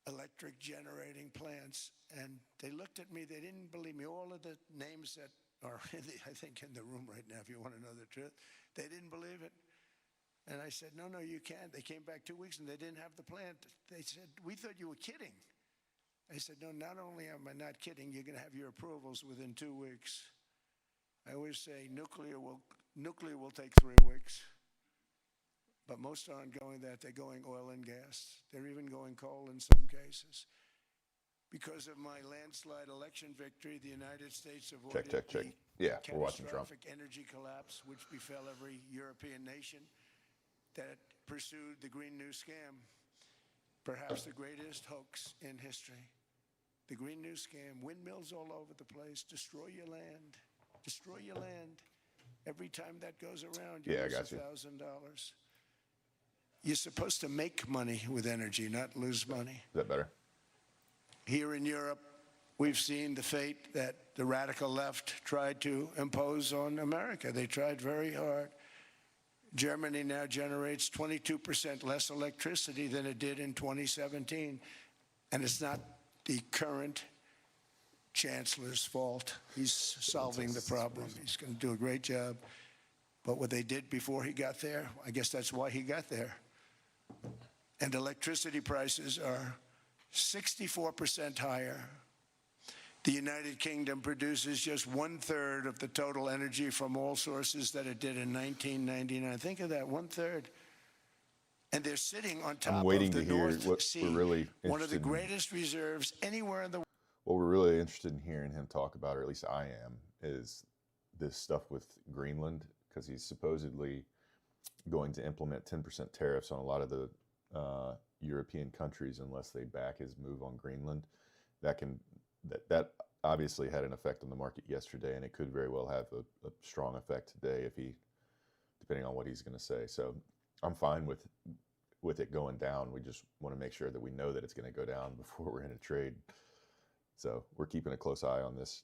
electric generating plants. And they looked at me, they didn't believe me. All of the names that are, I think, in the room right now, if you want to know the truth, they didn't believe it. And I said, no, you can't. They came back 2 weeks and they didn't have the plant. They said, we thought you were kidding. I said, no, not only am I not kidding, you're going to have your approvals within 2 weeks. I always say nuclear will take 3 weeks. But most aren't going that. They're going oil and gas. They're even going coal in some cases. Because of my landslide election victory, the United States avoided Check. Yeah, we're watching Trump. catastrophic energy collapse, which befell every European nation that pursued the Green New Scam, perhaps the greatest hoax in history. The Green New Scam, windmills all over the place, destroy your land. Destroy your land. Every time that goes around, you lose $1,000. You're supposed to make money with energy, not lose money. Is that better? Here in Europe, we've seen the fate that the radical left tried to impose on America. They tried very hard. Germany now generates 22% less electricity than it did in 2017. And it's not the current chancellor's fault. He's solving the problem. He's going to do a great job. But what they did before he got there, I guess that's why he got there. And electricity prices are 64% higher. The United Kingdom produces just 1/3 of the total energy from all sources that it did in 1999. Think of that, 1/3. And they're sitting on top of the North Sea, one of the greatest reserves anywhere in the world. What we're really interested in hearing him talk about, or at least I am, is this stuff with Greenland, because he's supposedly going to implement 10% tariffs on a lot of the European countries unless they back his move on Greenland. That obviously had an effect on the market yesterday, and it could very well have a strong effect today if depending on what he's going to say. So I'm fine with it going down. We just want to make sure that we know that it's going to go down before we're in a trade. So we're keeping a close eye on this.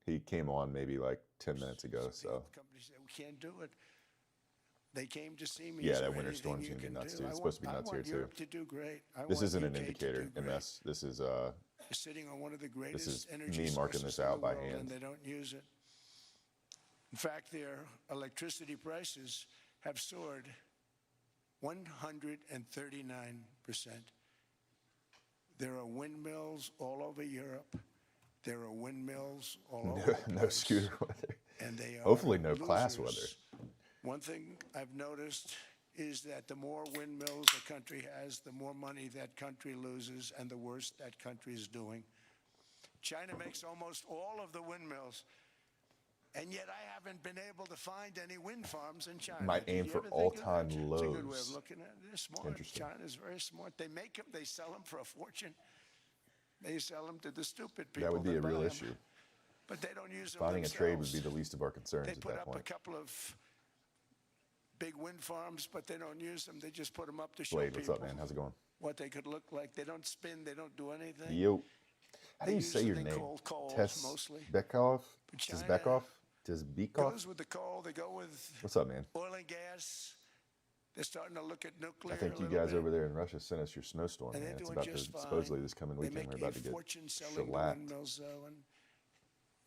He came on maybe like 10 minutes ago. So companies say we can't do it. They came to see me. Yeah, that winter storm's going to be nuts too. It's supposed to be nuts here too. To do great. This isn't an indicator, MS. This is sitting on one of the greatest energy me marking this out by hand. And they don't use it. In fact, their electricity prices have soared 139%. There are windmills all over Europe. There are windmills all over the place. No scooter weather. And they are hopefully no losers. class weather. One thing I've noticed is that the more windmills a country has, the more money that country loses and the worse that country is doing. China makes almost all of the windmills, and yet I haven't been able to find any wind farms in China. Might aim for all-time lows. It's a good way of looking at it. They're smart. Interesting. China's very smart. They make them, they sell them for a fortune. They sell them to the stupid people. That would be a real buy issue. them. But they don't use them Finding themselves. a trade would be the least of our concerns They at put that up a point. couple of big wind farms, but they don't use them. They just put them up to show Blade, people what's up, man? How's it going? what they could look like. They don't spin. They don't do anything. Yo. How do you say your They name? call coals Tess mostly. Bekoff? But Does China Bekoff? Does Bekoff? Goes with the coal. They go with What's up, man? oil and gas. They're starting to look at nuclear. I think a you little guys bit. over there in Russia sent us your snowstorm, And man. they're It's doing about to, just fine. supposedly this coming They weekend, make we're about a to get fortune selling the shellacked. windmills, though, and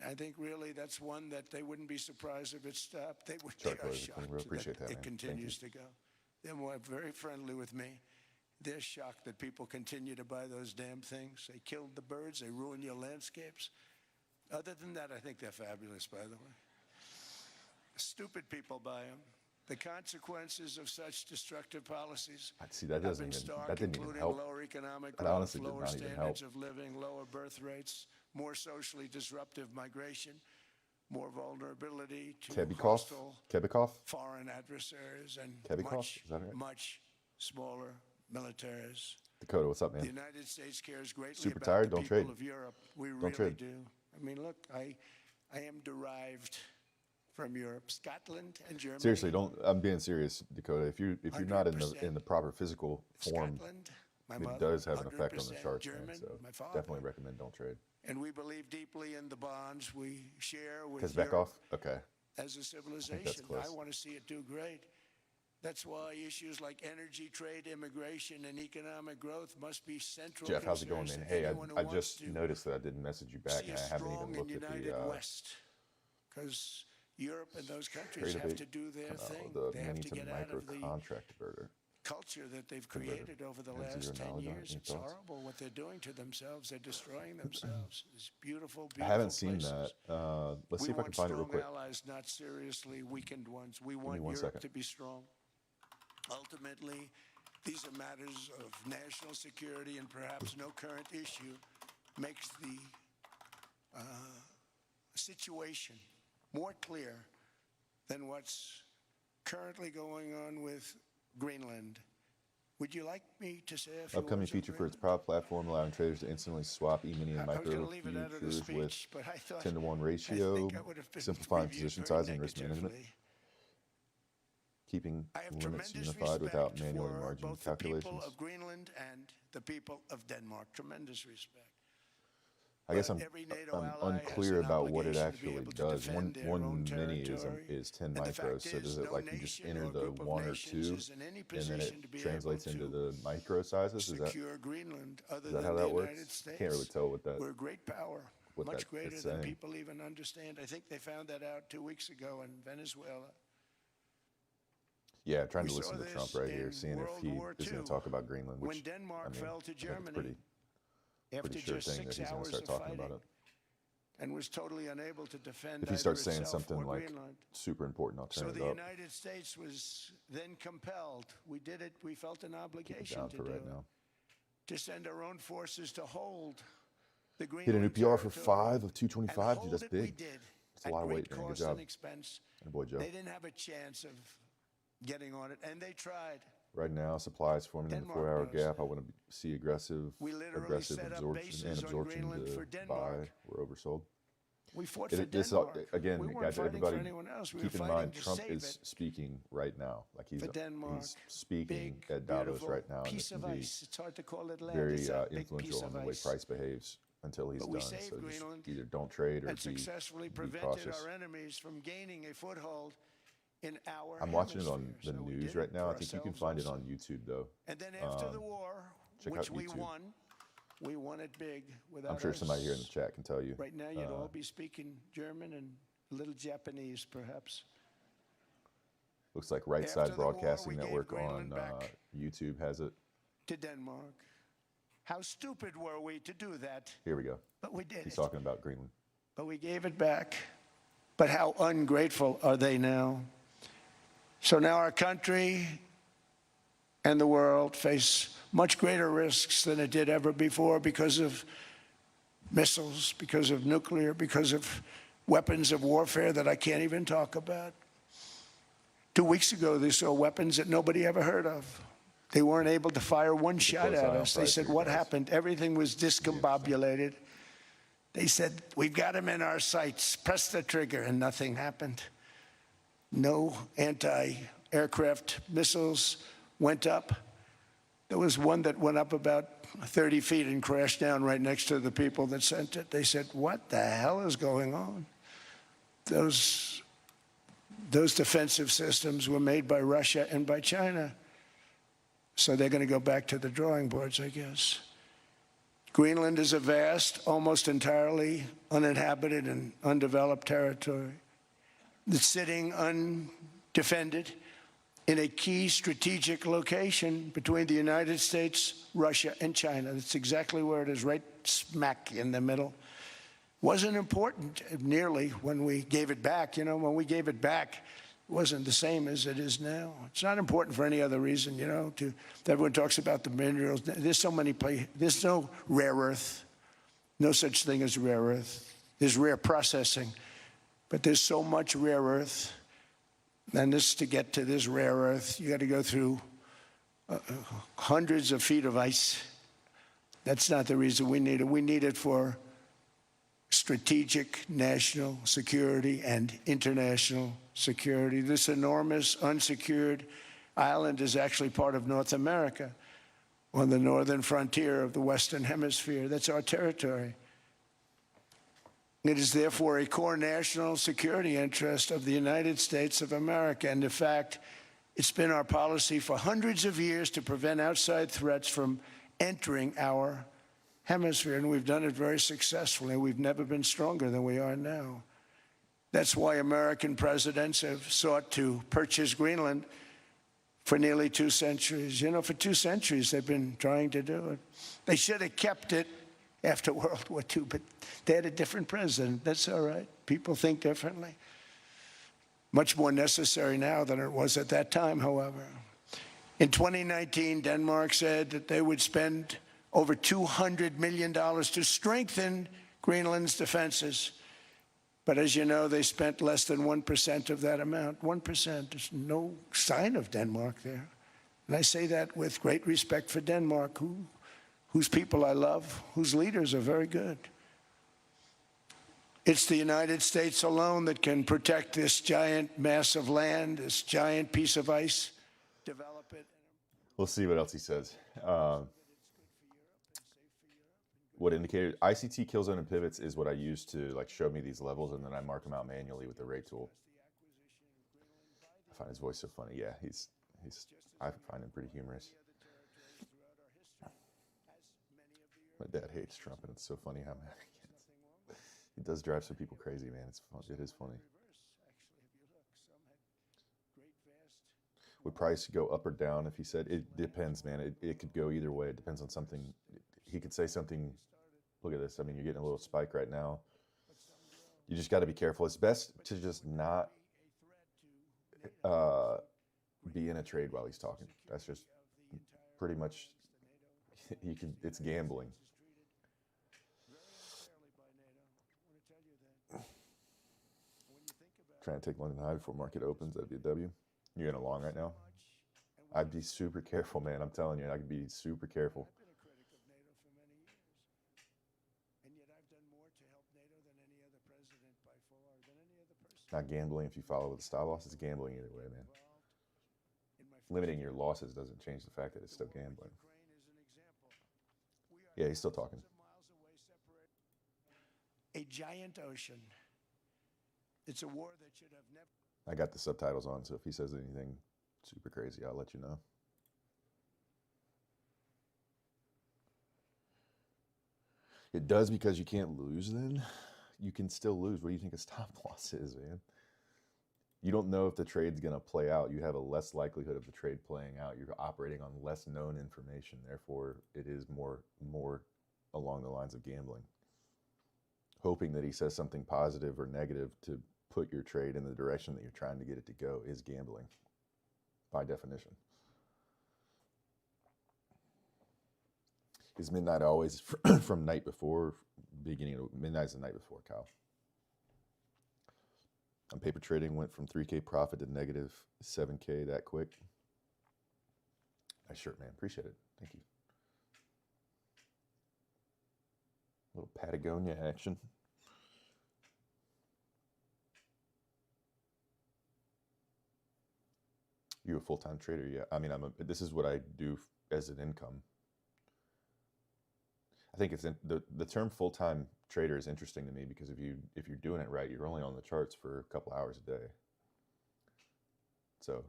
I think really that's one that they wouldn't be surprised if it stopped. They would Shark they are Boys, shocked we appreciate that, man. it Thank continues to go. They're very friendly with me. They're shocked that people continue to buy those damn things. They killed the birds. They ruin your landscapes. Other than that, I think they're fabulous, by the way. Stupid people buy them. The consequences of such destructive policies See, that have been didn't stark, even including help. lower economic That growth, honestly did lower not even standards help. of living, lower birth rates, more socially disruptive migration, more vulnerability to Kebikoff? hostile Kebikoff? foreign adversaries, and Kebikoff? much, Is that right? much smaller militaries. Dakota, what's up, The man? United States cares greatly Super about tired? the Don't people trade. of Europe. We Don't really trade. do. I mean, look, I am derived from Europe, Scotland and Germany. Seriously, don't. I'm being serious, Dakota. If you're not in the proper physical form, Scotland, my it mother, does have an effect on the 100% charts, man. German, So my father. definitely recommend don't trade. And we believe deeply in the bonds we share with Because Europe Bekoff? Okay. as a civilization. close. I want to see it do great. That's why issues like energy, trade, immigration, and economic growth must be central Jeff, how's it going, concerns man? to Hey, anyone who I wants just to noticed that I didn't message you back, see and a I haven't strong even and looked at united the West. Because Europe and those countries trade have debate, to do their thing. the They have mini to to get out micro of the contract converter. culture that they've Converter. created over the Have last 10 $0 on it. years. Any It's thoughts? horrible what they're doing to themselves. They're destroying themselves. It's beautiful, I beautiful haven't seen places. that. Let's We see if I can want find it real strong quick. allies, not seriously weakened ones. We me want one Europe second. to be strong. Ultimately, these are matters of national security, and perhaps no current issue makes the situation more clear than what's currently going on with Greenland. Would you like me to say a few Upcoming words on feature for its Greenland? proud platform, allowing traders to instantly swap E-mini and I was going micro to leave it out of the futures with speech, but I thought 10-to-1 I ratio, think I would have been simplifying reviewed position very size and risk management, negatively. keeping I have limits tremendous unified without respect manually for margin both the people calculations. of Greenland and the people of Denmark. Tremendous respect. I guess But every NATO I'm ally has unclear an about what it obligation to be actually able to does. defend their One own mini territory. is 10 And the fact micros. So is, does it no like you just nation enter or the group of 1 or nations 2 is in any and then position it to be translates able into to the micro sizes? Is that secure Greenland other is that than how the that United works? States. Can't really tell what that. We're a great power, what much that greater is than saying. people even understand. I think they found that out 2 weeks ago in Venezuela. Yeah, trying We to saw listen to this Trump right here, in seeing if World he War is going II, to talk about Greenland, which when Denmark I mean, fell to I think it's Germany after pretty sure just thing that 6 he's going to hours start of talking fighting, about it. and was totally unable to defend If he either starts saying itself something or like Greenland. super important, I'll So turn the it up. United States was then compelled. We did it. We felt an Keep it obligation down to for do right it, now. to send our own forces to hold the Hit a Greenland new PR for territory. 5 of And 225. Dude, hold that's it we big. did That's a at lot of great weight, man. Good cost job. and expense. And boy, Joe. They didn't have a chance of getting on it, and they tried. Right now, supply is forming in the Denmark 4-hour does. gap. I want to see aggressive We literally absorption set up and bases on absorption Greenland to for buy. Denmark. We're oversold. We fought for This Denmark. again, We weren't guys. fighting Everybody, for anyone else. We keep were in fighting mind, to Trump save is it speaking right now. Like for Denmark. he's speaking Big, at Davos beautiful right now, and piece it of can be ice. It's hard to call it land. very It's a big piece influential on of the way ice. price behaves until he's But we done. saved So just Greenland either don't trade or and be successfully be prevented cautious. our enemies from gaining a foothold in our I'm watching it on hemisphere. the So we news did right it now. for I think you can ourselves find it also. on YouTube though. And then after the war, check which out we YouTube. won, we won it big without I'm sure somebody here in the us. chat can tell you. Right now, you'd all be speaking German and a little Japanese, perhaps. Looks like Right After Side the war, Broadcasting we gave Network on Greenland back YouTube has it. to Denmark. How stupid were we to do that? Here we go. But we did He's it. talking about Greenland. But we gave it back. But how ungrateful are they now? So now our country and the world face much greater risks than it did ever before because of missiles, because of nuclear, because of weapons of warfare that I can't even talk about. 2 weeks ago, they saw weapons that nobody ever heard of. They weren't able to fire one shot close at eye on us. They price said, here, what guys. happened? Everything was discombobulated. They said, we've got them in our sights. Press the trigger, and nothing happened. No anti-aircraft missiles went up. There was one that went up about 30 feet and crashed down right next to the people that sent it. They said, what the hell is going on? Those defensive systems were made by Russia and by China. So they're going to go back to the drawing boards, I guess. Greenland is a vast, almost entirely uninhabited and undeveloped territory that's sitting undefended in a key strategic location between the United States, Russia, and China. That's exactly where it is, right smack in the middle. Wasn't important nearly when we gave it back. You know, when we gave it back, it wasn't the same as it is now. It's not important for any other reason, you know. Everyone talks about the minerals. There's so many places. There's no rare earth. No such thing as rare earth. There's rare processing. But there's so much rare earth. And to get to this rare earth, you got to go through hundreds of feet of ice. That's not the reason we need it. We need it for strategic national security and international security. This enormous unsecured island is actually part of North America on the northern frontier of the Western Hemisphere. That's our territory. It is therefore a core national security interest of the United States of America. And in fact, It's been our policy for hundreds of years to prevent outside threats from entering our hemisphere, and we've done it very successfully. We've never been stronger than we are now. That's why American presidents have sought to purchase Greenland for nearly 2 centuries. You know, for 2 centuries they've been trying to do it. They should have kept it after World War II, but they had a different president. That's all right. People think differently. Much more necessary now than it was at that time, however. In 2019, Denmark said that they would spend over $200 million to strengthen Greenland's defenses. But as you know, they spent less than 1% of that amount. 1%. There's no sign of Denmark there. And I say that with great respect for Denmark, whose people I love, whose leaders are very good. It's the United States alone that can protect this giant mass of land, this giant piece of ice, develop it. We'll see what else he says. What indicator? ICT kill zone and pivots is what I use to like show me these levels, and then I mark them out manually with the rate tool. I find his voice so funny. Yeah, I find him pretty humorous. My dad hates Trump, and it's so funny how mad he gets. It does drive some people crazy, man. It is funny. Would price go up or down if he said? It depends, man. It could go either way. It depends on something. He could say something. Look at this. I mean, you're getting a little spike right now. You just got to be careful. It's best to just not be in a trade while he's talking. That's just pretty much, it's gambling. Trying to take London high before market opens at WW. You're in a long right now? I'd be super careful, man. I'm telling you, I'd be super careful. Not gambling if you follow with the stop loss. It's gambling either way, man. Limiting your losses doesn't change the fact that it's still gambling. Yeah, he's still talking. A giant ocean. It's a war that should have never. I got the subtitles on, so if he says anything super crazy, I'll let you know. It does because you can't lose then? You can still lose. What do you think a stop loss is, man? You don't know if the trade's going to play out. You have a less likelihood of the trade playing out. You're operating on less known information. Therefore, it is more along the lines of gambling. Hoping that he says something positive or negative to put your trade in the direction that you're trying to get it to go is gambling, by definition. Is midnight always from night before? Beginning of midnight's the night before, Kyle. On paper trading, went from 3K profit to negative 7K that quick. Nice shirt, man. Appreciate it. Thank you. A little Patagonia action. You a full-time trader? Yeah. I mean, this is what I do as an income. I think it's the term full-time trader is interesting to me because if you're doing it right, you're only on the charts for a couple hours a day. So,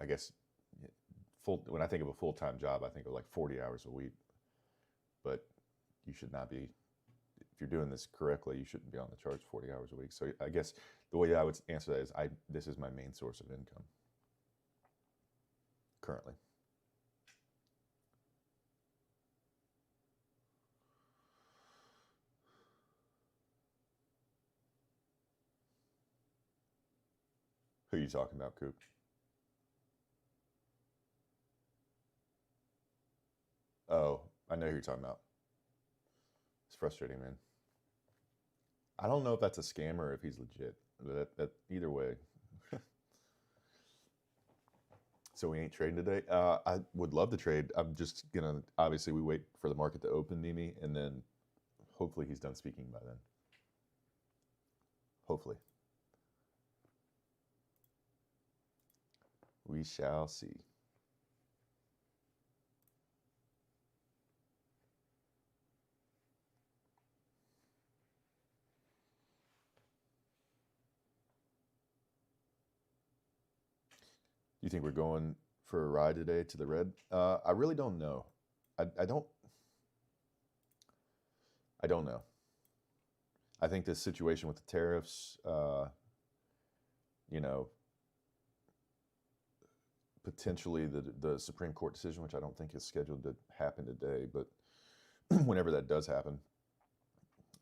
I guess when I think of a full-time job, I think of like 40 hours a week. But you should not be. If you're doing this correctly, you shouldn't be on the charts 40 hours a week. So I guess the way I would answer that is this is my main source of income currently. Who are you talking about, Coop? Oh, I know who you're talking about. It's frustrating, man. I don't know if that's a scammer or if he's legit. That either way. So we ain't trading today. I would love to trade. I'm just gonna obviously we wait for the market to open, Mimi, and then hopefully he's done speaking by then. Hopefully. We shall see. You think we're going for a ride today to the red? I really don't know. I don't know. I think this situation with the tariffs, you know, potentially the Supreme Court decision, which I don't think is scheduled to happen today, but whenever that does happen,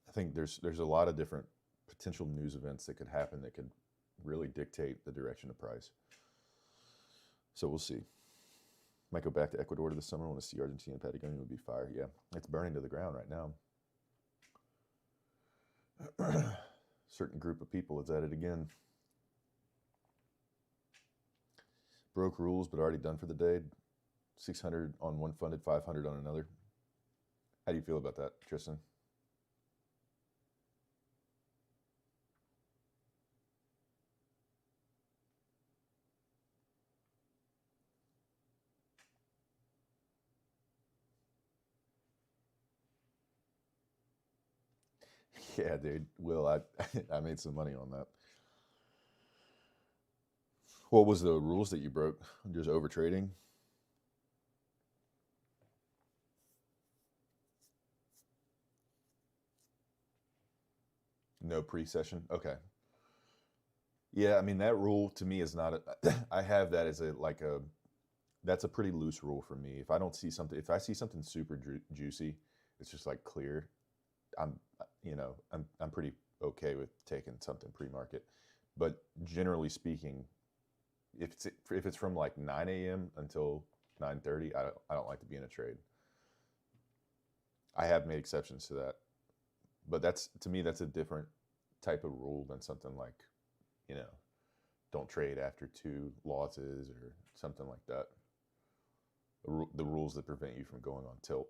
I think there's a lot of different potential news events that could happen that could really dictate the direction of price. So we'll see. Might go back to Ecuador to the summer. I want to see Argentina. Patagonia would be fire. Yeah, it's burning to the ground right now. Certain group of people is at it again. Broke rules, but already done for the day. 600 on one funded, 500 on another. How do you feel about that, Tristan? Yeah, dude. Will, I made some money on that. What was the rules that you broke? Just over trading? No pre-session? Okay. Yeah, I mean, that rule to me is not I have that as that's a pretty loose rule for me. If I don't see something, if I see something super juicy, it's just like clear, I'm, I'm pretty okay with taking something pre-market. But generally speaking, if it's from like 9 a.m. until 9:30, I don't like to be in a trade. I have made exceptions to that, but to me that's a different type of rule than something like, don't trade after 2 losses or something like that. The rules that prevent you from going on tilt.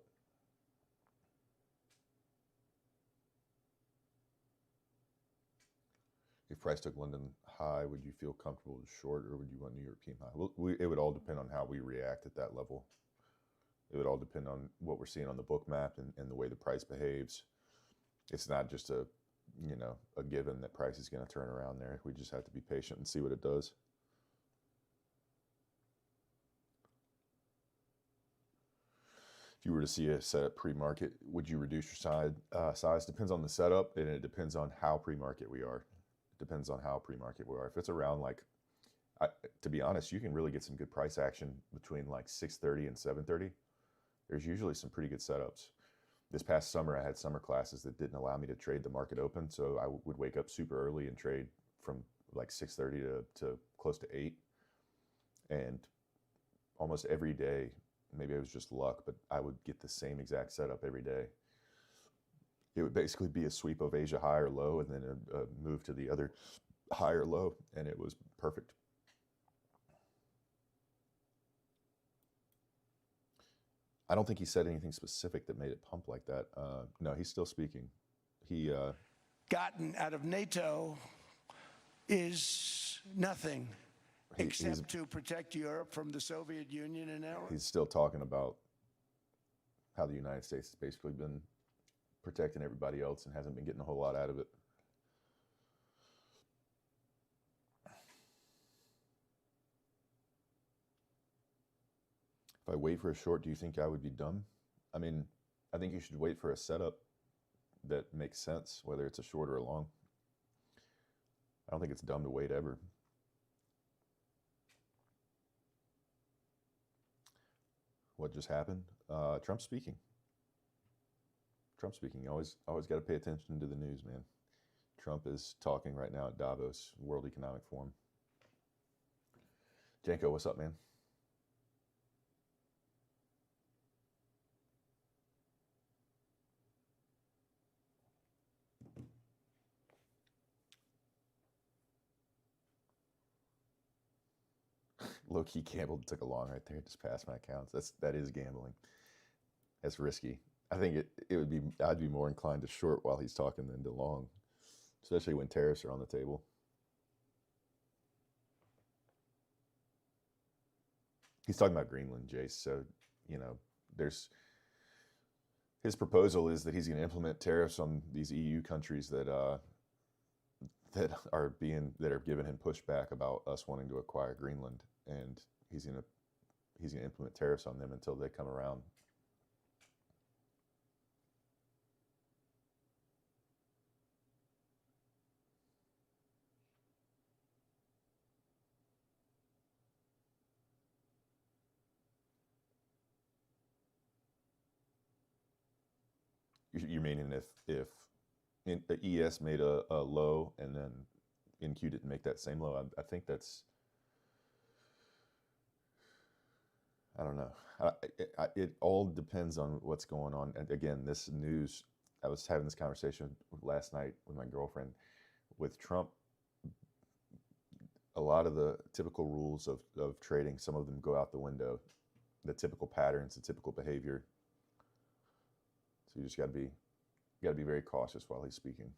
If price took London high, would you feel comfortable to short, or would you want New York high? Well, it would all depend on how we react at that level. It would all depend on what we're seeing on the book map and the way the price behaves. It's not just a given that price is going to turn around there. We just have to be patient and see what it does. If you were to see a setup pre-market, would you reduce your size? Depends on the setup, and it depends on how pre-market we are. Depends on how pre-market we are. If it's around to be honest, you can really get some good price action between like 6:30 and 7:30. There's usually some pretty good setups. This past summer, I had summer classes that didn't allow me to trade the market open, so I would wake up super early and trade from like 6:30 to close to 8. And almost every day, maybe it was just luck, but I would get the same exact setup every day. It would basically be a sweep of Asia high or low, and then a move to the other high or low, and it was perfect. I don't think he said anything specific that made it pump like that. No, he's still speaking. He gotten out of NATO is nothing except to protect Europe from the Soviet Union and ours. He's still talking about how the United States has basically been protecting everybody else and hasn't been getting a whole lot out of it. If I wait for a short, do you think I would be dumb? I mean, I think you should wait for a setup that makes sense, whether it's a short or a long. I don't think it's dumb to wait ever. What just happened? Trump speaking. Trump speaking. You always got to pay attention to the news, man. Trump is talking right now at Davos, World Economic Forum. Janko, what's up, man? Low-key gambled, took a long right there, just passed my accounts. That is gambling. That's risky. I think I'd be more inclined to short while he's talking than to long, especially when tariffs are on the table. He's talking about Greenland, Jace. So, his proposal is that he's going to implement tariffs on these EU countries that are giving him pushback about us wanting to acquire Greenland. and he's gonna implement tariffs on them until they come around. You're meaning if the ES made a low and then NQ didn't make that same low? I think that's, I don't know. It all depends on what's going on. And again, this news, I was having this conversation last night with my girlfriend. With Trump, a lot of the typical rules of trading, some of them go out the window. The typical patterns, the typical behavior. So you just got to be very cautious while he's speaking.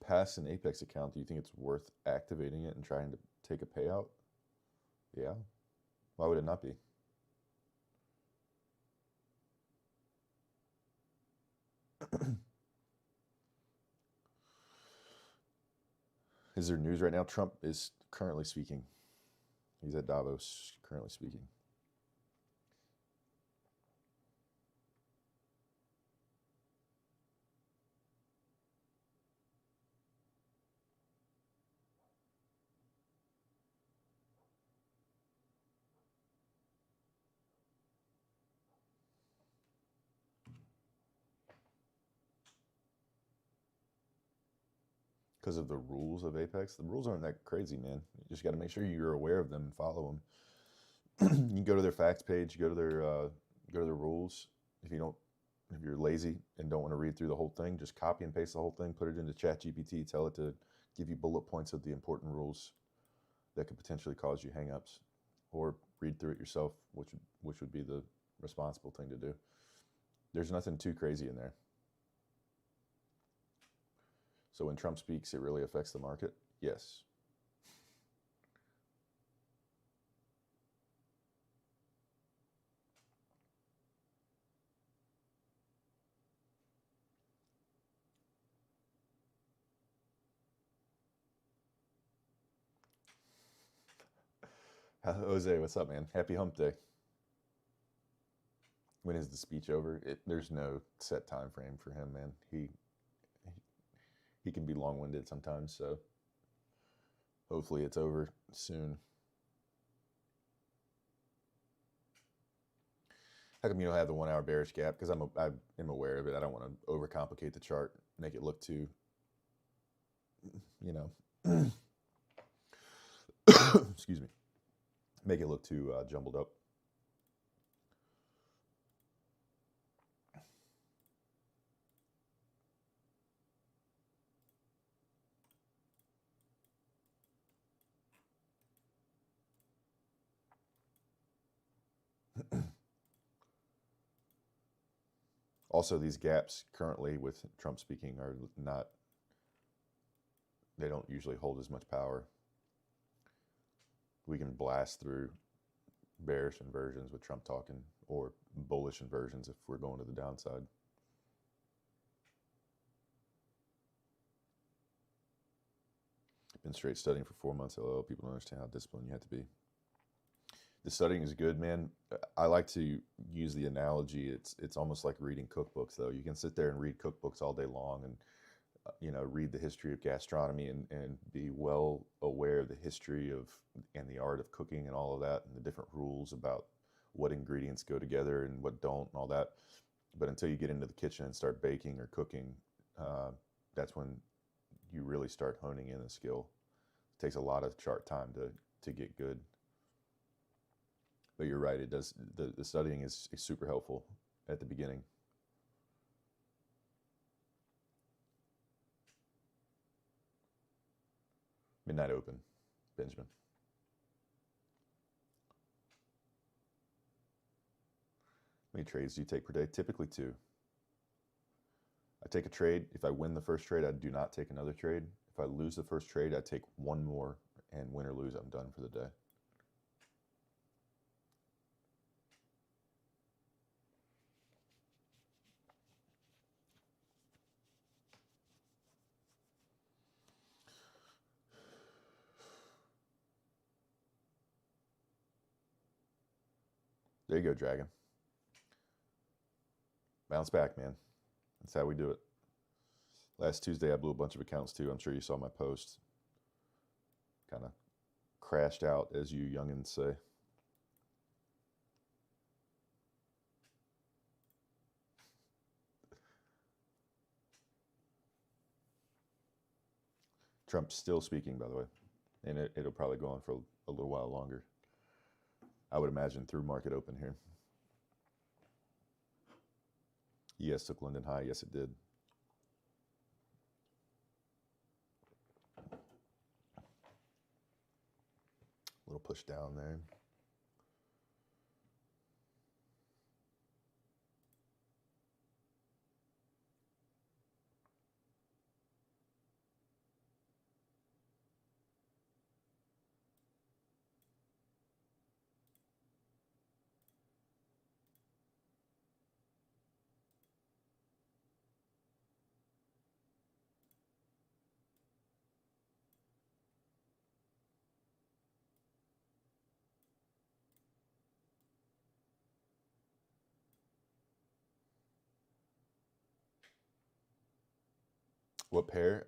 Pass an Apex account, do you think it's worth activating it and trying to take a payout? Yeah. Why would it not be? Is there news right now? Trump is currently speaking. He's at Davos, currently speaking. Because of the rules of Apex. The rules aren't that crazy, man. You just got to make sure you're aware of them and follow them. You can go to their facts page, go to their rules. If you're lazy and don't want to read through the whole thing, just copy and paste the whole thing, put it into ChatGPT, tell it to give you bullet points of the important rules that could potentially cause you hangups, or read through it yourself, which would be the responsible thing to do. There's nothing too crazy in there. So when Trump speaks, it really affects the market? Yes. Jose, what's up, man? Happy hump day. When is the speech over? There's no set time frame for him, man. He can be long-winded sometimes, so hopefully it's over soon. How come you don't have the 1 hour bearish gap? Because I am aware of it. I don't want to overcomplicate the chart, make it look too, excuse me, make it look too jumbled up. Also, these gaps currently with Trump speaking are not, they don't usually hold as much power. We can blast through bearish inversions with Trump talking, or bullish inversions if we're going to the downside. Been straight studying for 4 months. Hello, people don't understand how disciplined you have to be. The studying is good, man. I like to use the analogy. It's almost like reading cookbooks, though. You can sit there and read cookbooks all day long, and read the history of gastronomy and be well aware of the history of and the art of cooking and all of that, and the different rules about what ingredients go together and what don't and all that. But until you get into the kitchen and start baking or cooking, that's when you really start honing in a skill. It takes a lot of chart time to get good. But you're right, it does. The studying is super helpful at the beginning. Midnight open, Benjamin. How many trades do you take per day? Typically 2. I take a trade. If I win the first trade, I do not take another trade. If I lose the first trade, I take one more and win or lose, I'm done for the day. There you go, Dragon. Bounce back, man. That's how we do it. Last Tuesday, I blew a bunch of accounts too. I'm sure you saw my post. Kind of crashed out, as you youngins say. Trump's still speaking, by the way, and it'll probably go on for a little while longer. I would imagine through market open here. Yes, took London high. Yes, it did. A little push down there. What pair?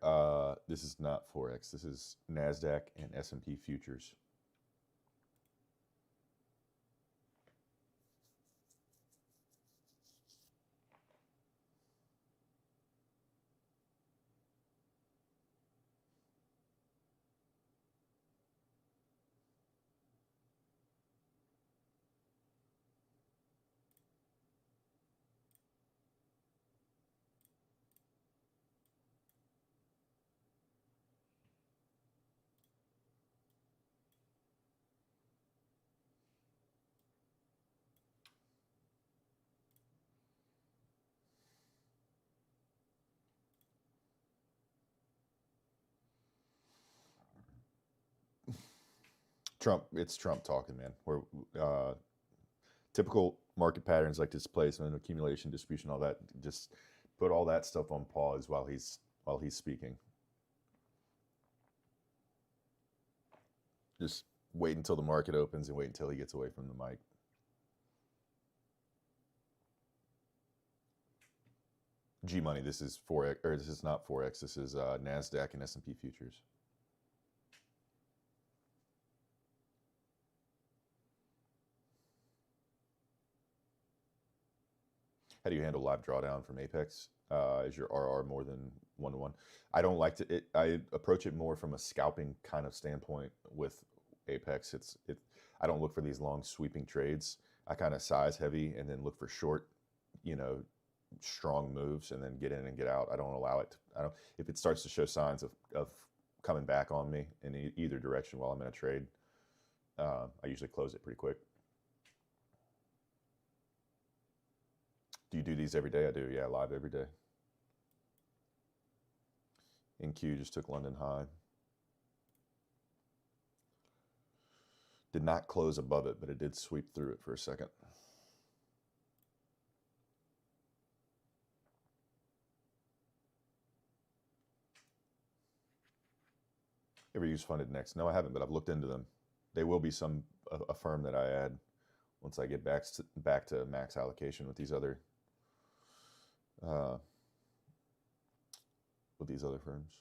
This is not Forex. This is NASDAQ and S&P futures. Trump, it's Trump talking, man. We're typical market patterns like displacement, accumulation, distribution, all that. Just put all that stuff on pause while he's speaking. Just wait until the market opens and wait until he gets away from the mic. G Money, this is Forex, or this is not Forex. This is NASDAQ and S&P futures. How do you handle live drawdown from Apex? Is your RR more than 1-to-1? I don't like to. I approach it more from a scalping kind of standpoint with Apex. I don't look for these long sweeping trades. I kind of size heavy and then look for short, strong moves and then get in and get out. I don't allow it. If it starts to show signs of coming back on me in either direction while I'm in a trade, I usually close it pretty quick. Do you do these every day? I do, yeah, live every day. NQ just took London high. Did not close above it, but it did sweep through it for a second. Ever use Funded Next? No, I haven't, but I've looked into them. They will be a firm that I add once I get back to max allocation with these other firms.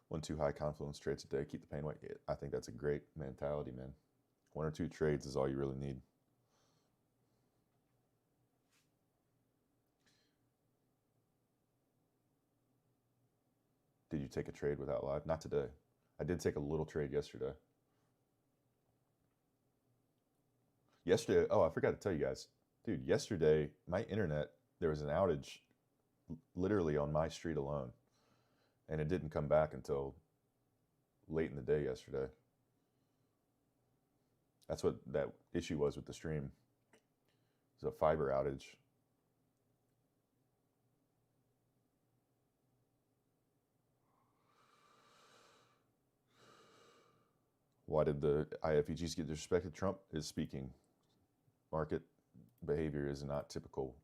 One, two high confluence trades a day, keep the pain away. I think that's a great mentality, man. 1 or 2 trades is all you really need. Did you take a trade without live? Not today. I did take a little trade yesterday. Yesterday, oh, I forgot to tell you guys. Dude, yesterday, my internet, there was an outage literally on my street alone. And it didn't come back until late in the day yesterday. That's what that issue was with the stream. It was a fiber outage. Why did the IFEGs get disrespected? Trump is speaking. Market behavior is not typical.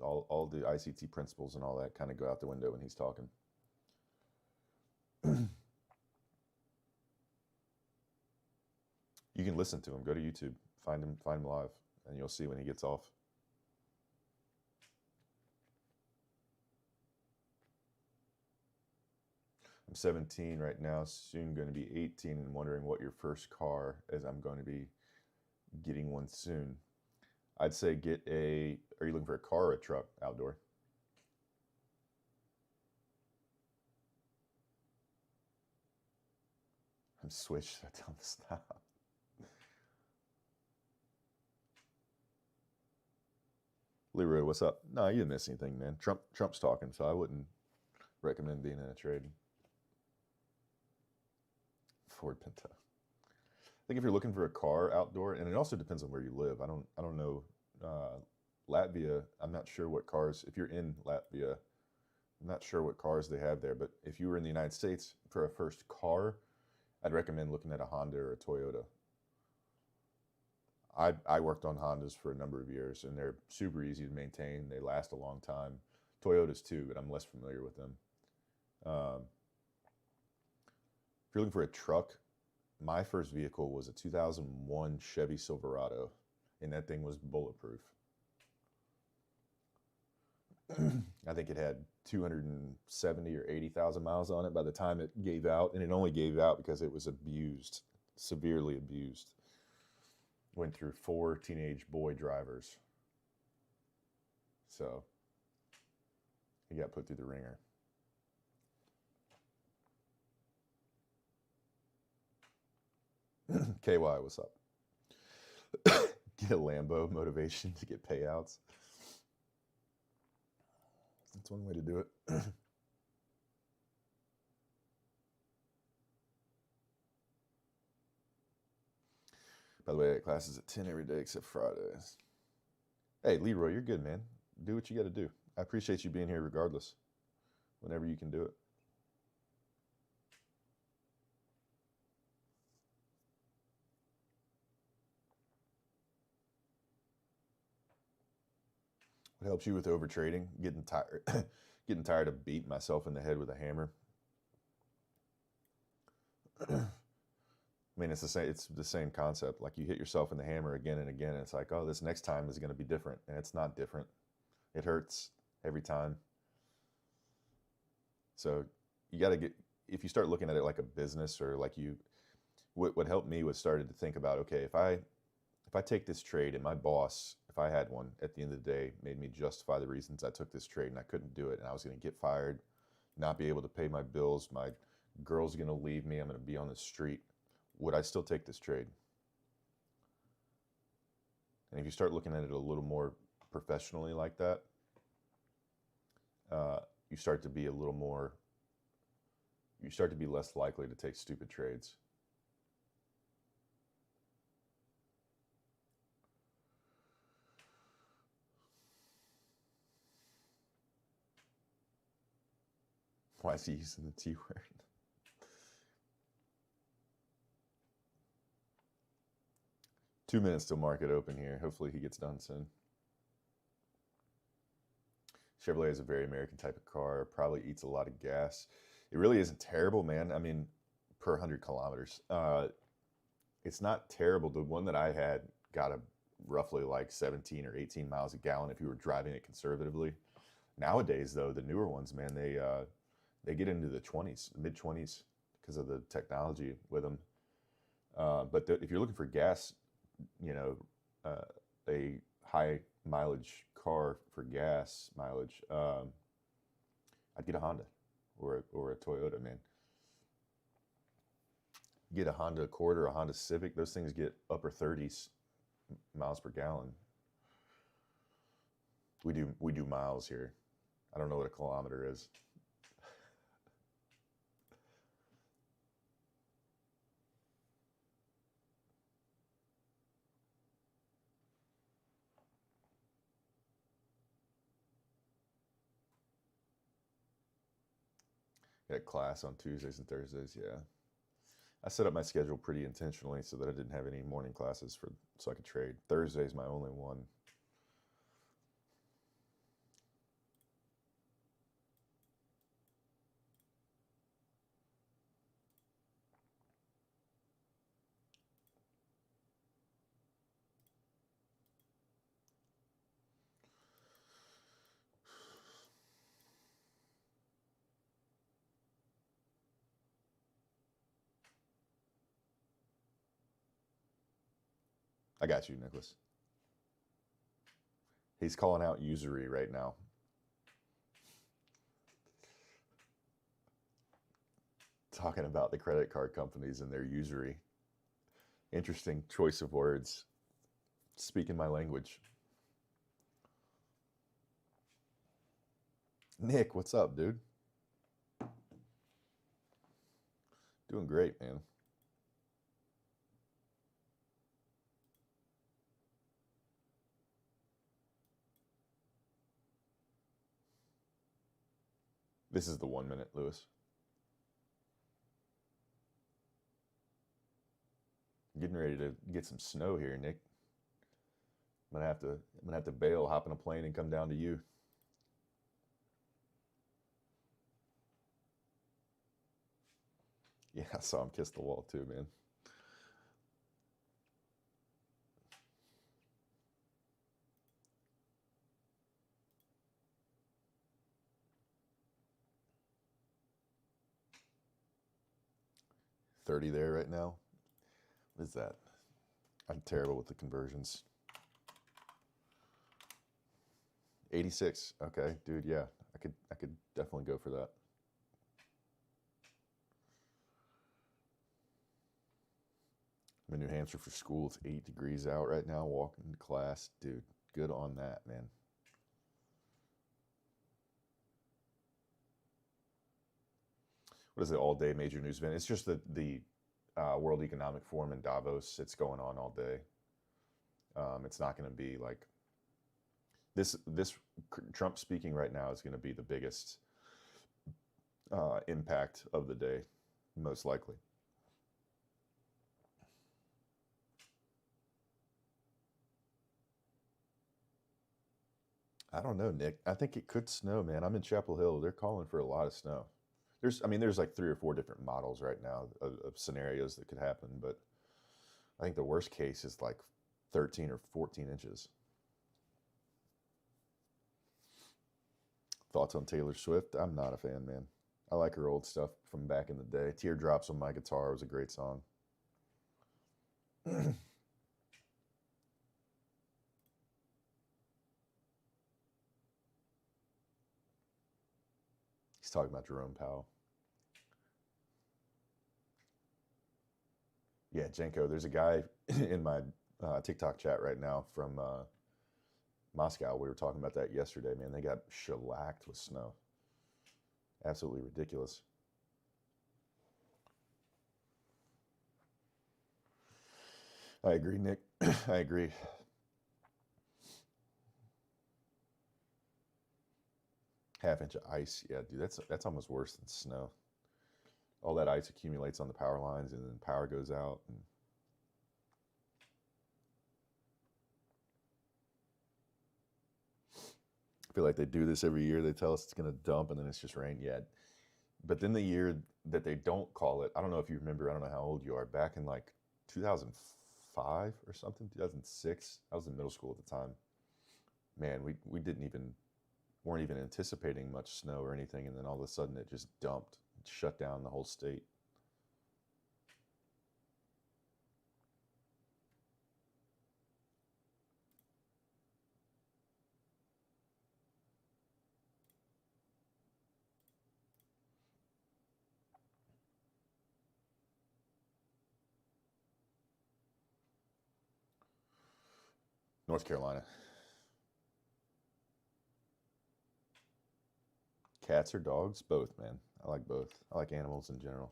All the ICT principles and all that kind of go out the window when he's talking. You can listen to him. Go to YouTube. Find him live, and you'll see when he gets off. I'm 17 right now, soon going to be 18, and wondering what your first car is. I'm going to be getting one soon. I'd say are you looking for a car or a truck outdoor? I'm switched, so I tell him to stop. Leroy, what's up? No, you didn't miss anything, man. Trump's talking, so I wouldn't recommend being in a trade. Ford Pinto. I think if you're looking for a car outdoor, and it also depends on where you live. I don't know. Latvia, I'm not sure what cars. If you're in Latvia, I'm not sure what cars they have there. But if you were in the United States for a first car, I'd recommend looking at a Honda or a Toyota. I worked on Hondas for a number of years, and they're super easy to maintain. They last a long time. Toyotas too, but I'm less familiar with them. If you're looking for a truck, my first vehicle was a 2001 Chevy Silverado, and that thing was bulletproof. I think it had 270 or 80,000 miles on it by the time it gave out, and it only gave out because it was abused, severely abused. Went through 4 teenage boy drivers. So he got put through the ringer. KY, what's up? Get a Lambo motivation to get payouts. That's one way to do it. By the way, class is at 10 every day except Fridays. Hey, Leroy, you're good, man. Do what you got to do. I appreciate you being here regardless, whenever you can do it. What helps you with overtrading? Getting tired of beating myself in the head with a hammer. I mean, it's the same concept. Like, you hit yourself in the hammer again and again, and it's like, oh, this next time is going to be different, and it's not different. It hurts every time. So you got to if you start looking at it like a business, or like what helped me was started to think about, okay, if I take this trade, and my boss, if I had one, at the end of the day, made me justify the reasons I took this trade, and I couldn't do it, and I was going to get fired, not be able to pay my bills, my girl's going to leave me, I'm going to be on the street, would I still take this trade? And if you start looking at it a little more professionally like that, you start to be less likely to take stupid trades. Why is he using the T word? Two minutes till market open here. Hopefully he gets done soon. Chevrolet is a very American type of car. Probably eats a lot of gas. It really isn't terrible, man. I mean, per 100 kilometers. It's not terrible. The one that I had got roughly like 17 or 18 miles a gallon if you were driving it conservatively. Nowadays, though, the newer ones, man, they get into the 20s, mid 20s, because of the technology with them. But if you're looking for gas, a high mileage car for gas mileage, I'd get a Honda or a Toyota, man. Get a Honda Accord or a Honda Civic. Those things get upper 30s miles per gallon. We do miles here. I don't know what a kilometer is. Got class on Tuesdays and Thursdays, yeah. I set up my schedule pretty intentionally so that I didn't have any morning classes so I could trade. Thursday's my only one. I got you, Nicholas. He's calling out usury right now. Talking about the credit card companies and their usury. Interesting choice of words. Speaking my language. Nick, what's up, dude? Doing great, man. This is the 1 minute, Lewis. Getting ready to get some snow here, Nick. I'm gonna have to bail, hop in a plane, and come down to you. Yeah, I saw him kiss the wall too, man. $30 there right now. What is that? I'm terrible with the conversions. 86. Okay, dude. Yeah, I could definitely go for that. I'm in New Hampshire for school. It's 8 degrees out right now. Walking to class, dude. Good on that, man. What is it? All-day major news event? It's just the World Economic Forum in Davos. It's going on all day. It's not going to be like this Trump speaking right now is going to be the biggest impact of the day, most likely. I don't know, Nick. I think it could snow, man. I'm in Chapel Hill. They're calling for a lot of snow. There's like 3 or 4 different models right now of scenarios that could happen, but I think the worst case is like 13 or 14 inches. Thoughts on Taylor Swift? I'm not a fan, man. I like her old stuff from back in the day. Teardrops on My Guitar was a great song. He's talking about Jerome Powell. Yeah, Jenko, there's a guy in my TikTok chat right now from Moscow. We were talking about that yesterday, man. They got shellacked with snow. Absolutely ridiculous. I agree, Nick. I agree. Half-inch of ice. Yeah, dude, that's almost worse than snow. All that ice accumulates on the power lines and then power goes out. And I feel like they do this every year. They tell us it's going to dump and then it's just rain. Yeah. But then the year that they don't call it, I don't know if you remember, I don't know how old you are, back in like 2005 or something, 2006. I was in middle school at the time. Man, we weren't even anticipating much snow or anything. And then all of a sudden it just dumped, shut down the whole state. North Carolina. Cats or dogs? Both, man. I like both. I like animals in general.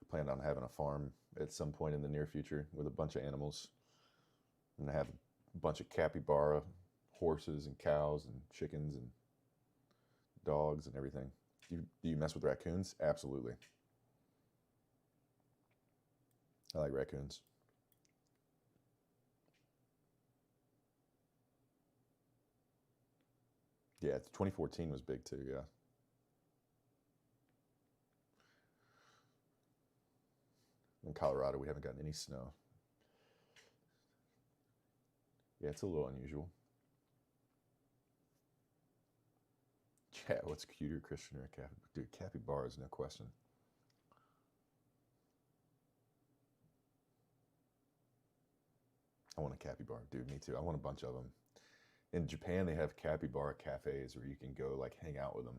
I plan on having a farm at some point in the near future with a bunch of animals. I'm going to have a bunch of capybara, horses and cows and chickens and dogs and everything. Do you mess with raccoons? Absolutely. I like raccoons. Yeah, 2014 was big too, yeah. In Colorado, we haven't gotten any snow. Yeah, it's a little unusual. Yeah, what's cuter, Christian or a capybara? Dude, capybaras, no question. I want a capybara, dude. Me too. I want a bunch of them. In Japan, they have capybara cafes where you can go like hang out with them.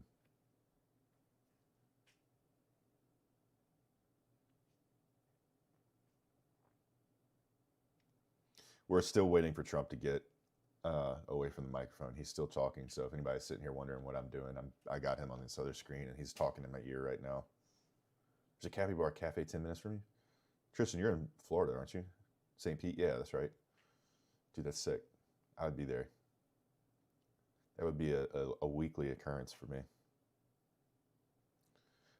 We're still waiting for Trump to get away from the microphone. He's still talking. So if anybody's sitting here wondering what I'm doing, I got him on this other screen and he's talking in my ear right now. There's a capybara cafe 10 minutes from you. Tristan, you're in Florida, aren't you? St. Pete? Yeah, that's right. Dude, that's sick. I would be there. That would be a weekly occurrence for me. I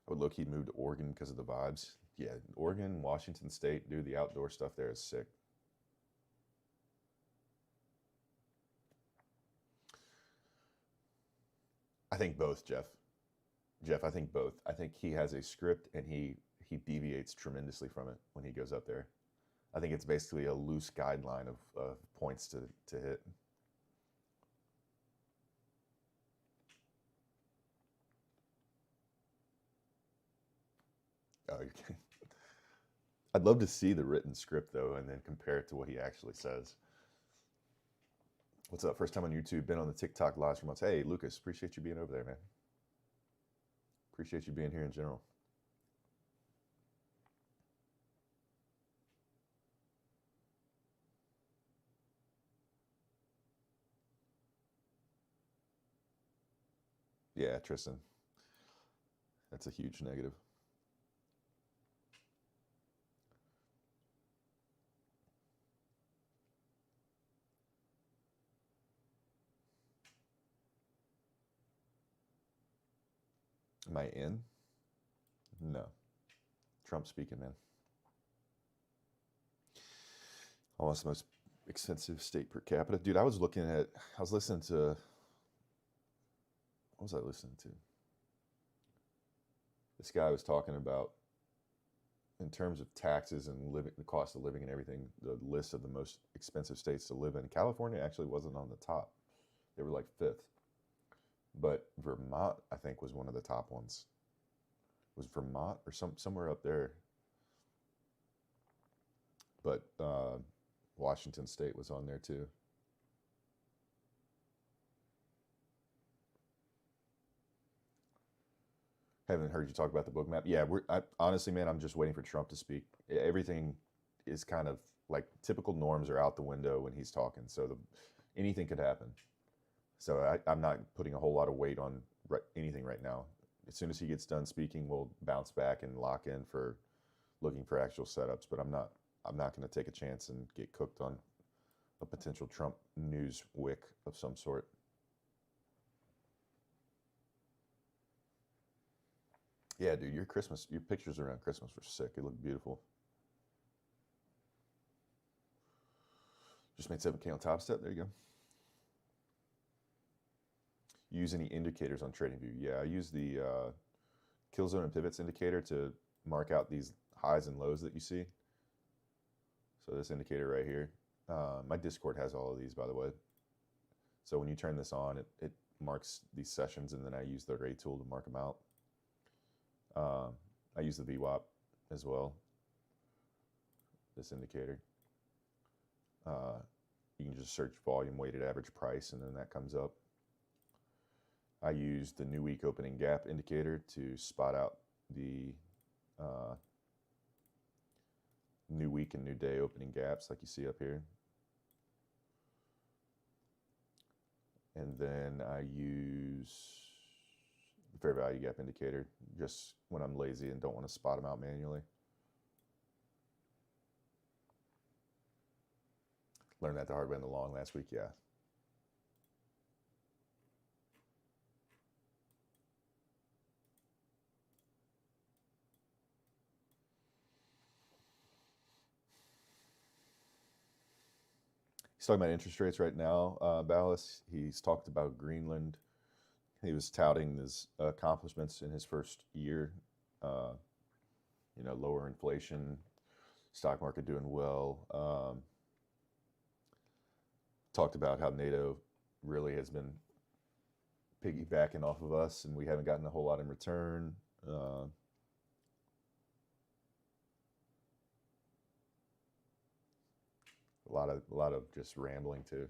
would low-key move to Oregon because of the vibes. Yeah, Oregon, Washington State, dude, the outdoor stuff there is sick. I think both, Jeff. Jeff, I think both. I think he has a script and he deviates tremendously from it when he goes up there. I think it's basically a loose guideline of points to hit. Oh, you're kidding. I'd love to see the written script though, and then compare it to what he actually says. What's up? First time on YouTube, been on the TikTok lives for months. Hey, Lucas, appreciate you being over there, man. Appreciate you being here in general. Yeah, Tristan. That's a huge negative. Am I in? No. Trump speaking, man. Almost the most expensive state per capita. Dude, I was listening to, what was I listening to? This guy was talking about, in terms of taxes and living, the cost of living and everything, the list of the most expensive states to live in. California actually wasn't on the top. They were like 5th. But Vermont, I think, was one of the top ones. Was Vermont or somewhere up there? But Washington State was on there too. Haven't heard you talk about the book map. Yeah, honestly, man, I'm just waiting for Trump to speak. Everything is kind of like typical norms are out the window when he's talking. So anything could happen. So I'm not putting a whole lot of weight on anything right now. As soon as he gets done speaking, we'll bounce back and lock in for looking for actual setups. But I'm not going to take a chance and get cooked on a potential Trump news wick of some sort. Yeah, dude, your pictures around Christmas were sick. It looked beautiful. Just made 7K on Top Step. There you go. Use any indicators on TradingView? Yeah, I use the kill zone and pivots indicator to mark out these highs and lows that you see. So this indicator right here. My Discord has all of these, by the way. So when you turn this on, it marks these sessions, and then I use the array tool to mark them out. I use the VWAP as well, this indicator. You can just search volume weighted average price, and then that comes up. I use the new week opening gap indicator to spot out the new week and new day opening gaps like you see up here. And then I use the fair value gap indicator just when I'm lazy and don't want to spot them out manually. Learned that the hard way in the long last week, yeah. He's talking about interest rates right now, Ballas. He's talked about Greenland. He was touting his accomplishments in his first year. Lower inflation, stock market doing well. Talked about how NATO really has been piggybacking off of us, and we haven't gotten a whole lot in return. A lot of just rambling too.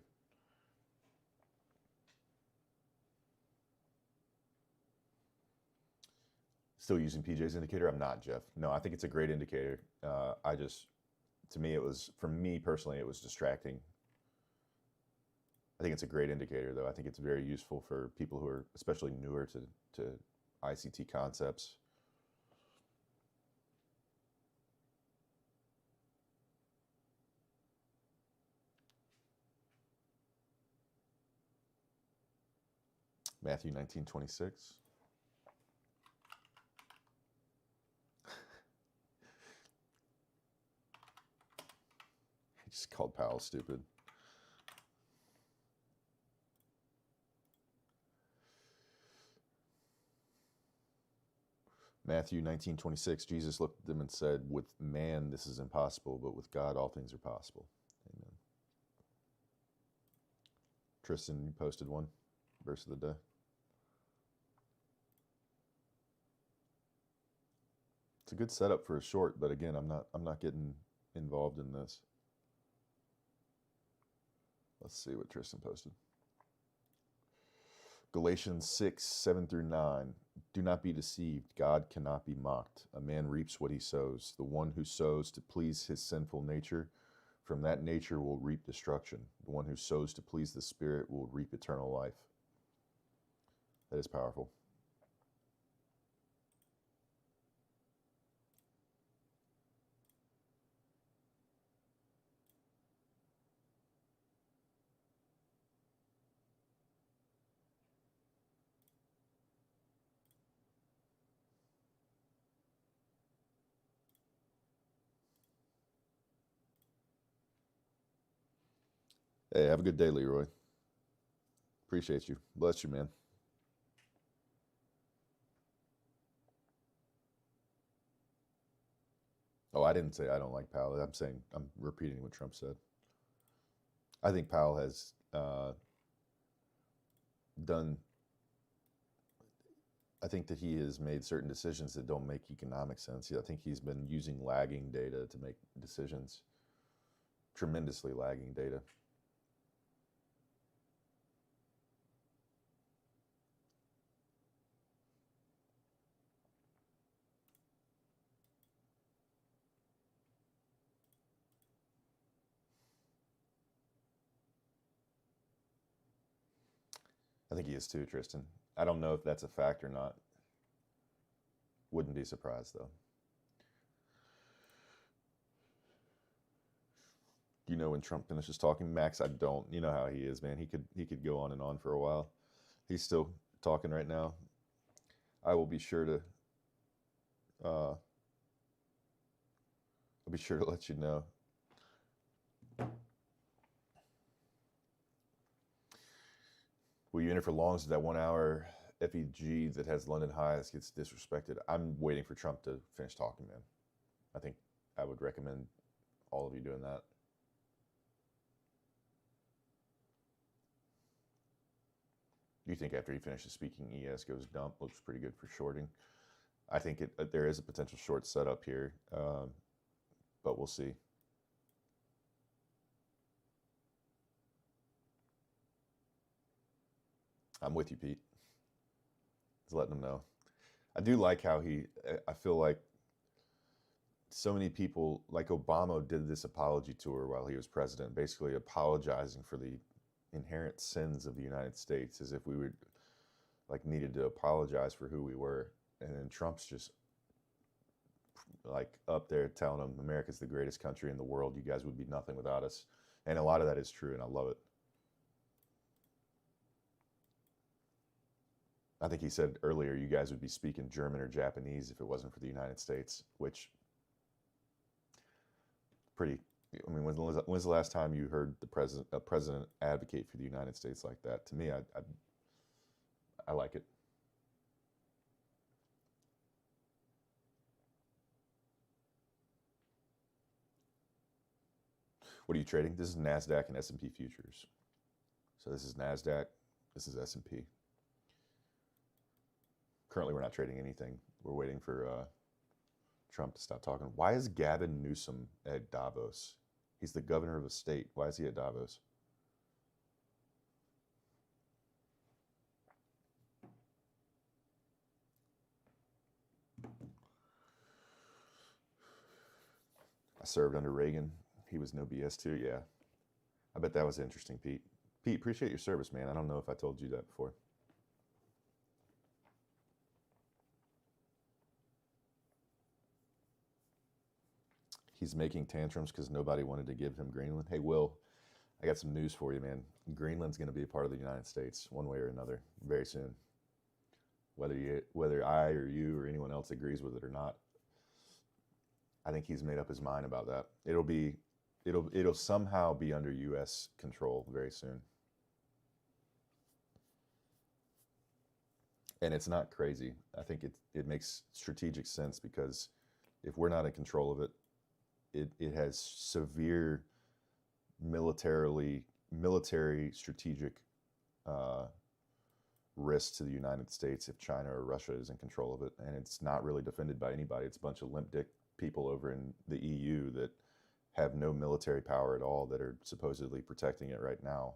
Still using PJ's indicator? I'm not, Jeff. No, I think it's a great indicator. To me personally, it was distracting. I think it's a great indicator, though. I think it's very useful for people who are especially newer to ICT concepts. Matthew 19:26. He just called Powell stupid. Matthew 19:26, Jesus looked at them and said, with man this is impossible, but with God all things are possible. Amen. Tristan, you posted one, verse of the day. It's a good setup for a short, but again, I'm not getting involved in this. Let's see what Tristan posted. Galatians 6:7-9. Do not be deceived. God cannot be mocked. A man reaps what he sows. The one who sows to please his sinful nature, from that nature will reap destruction. The one who sows to please the Spirit will reap eternal life. That is powerful. Hey, have a good day, Leroy. Appreciate you. Bless you, man. Oh, I didn't say I don't like Powell. I'm repeating what Trump said. I think Powell has I think that he has made certain decisions that don't make economic sense. I think he's been using lagging data to make decisions, tremendously lagging data. I think he is too, Tristan. I don't know if that's a fact or not. Wouldn't be surprised, though. Do you know when Trump finishes talking? Max, I don't. You know how he is, man. He could go on and on for a while. He's still talking right now. I will be sure to I'll be sure to let you know. Will you enter for longs if that 1 hour FEG that has London highs gets disrespected? I'm waiting for Trump to finish talking, man. I think I would recommend all of you doing that. Do you think after he finishes speaking, ES goes dump? Looks pretty good for shorting. I think there is a potential short setup here, but we'll see. I'm with you, Pete. Just letting him know. I do like how I feel like so many people, like Obama did this apology tour while he was president, basically apologizing for the inherent sins of the United States, as if we would needed to apologize for who we were. And then Trump's just up there telling them America's the greatest country in the world. You guys would be nothing without us. And a lot of that is true, and I love it. I think he said earlier, you guys would be speaking German or Japanese if it wasn't for the United States, which pretty I mean, when's the last time you heard a president advocate for the United States like that? To me, I like it. What are you trading? This is NASDAQ and S&P futures. So this is NASDAQ, this is S&P. Currently, we're not trading anything. We're waiting for Trump to stop talking. Why is Gavin Newsom at Davos? He's the governor of a state. Why is he at Davos? I served under Reagan. He was no BS too. Yeah. I bet that was interesting, Pete. Pete, appreciate your service, man. I don't know if I told you that before. He's making tantrums because nobody wanted to give him Greenland. Hey, Will, I got some news for you, man. Greenland's going to be a part of the United States one way or another very soon. Whether I or you or anyone else agrees with it or not, I think he's made up his mind about that. It'll somehow be under U.S. control very soon. And it's not crazy. I think it makes strategic sense because if we're not in control of it, it has severe military strategic risk to the United States if China or Russia is in control of it. And it's not really defended by anybody. It's a bunch of limp dick people over in the EU that have no military power at all that are supposedly protecting it right now.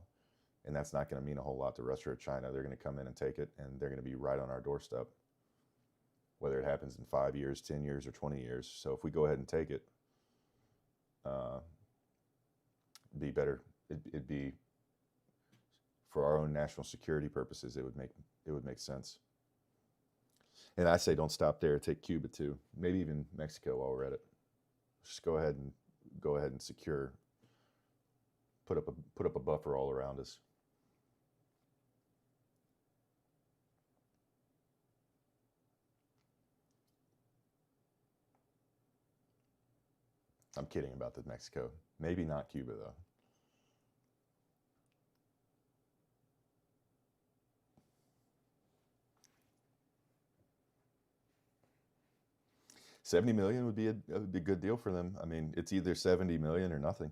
And that's not going to mean a whole lot to Russia or China. They're going to come in and take it, and they're going to be right on our doorstep, whether it happens in 5 years, 10 years, or 20 years. So if we go ahead and take it, be better. It'd be for our own national security purposes. It would make sense. And I say don't stop there. Take Cuba too. Maybe even Mexico while we're at it. Just go ahead and secure. Put up a buffer all around us. I'm kidding about the Mexico. Maybe not Cuba though. $70 million would be a good deal for them. I mean, it's either 70 million or nothing.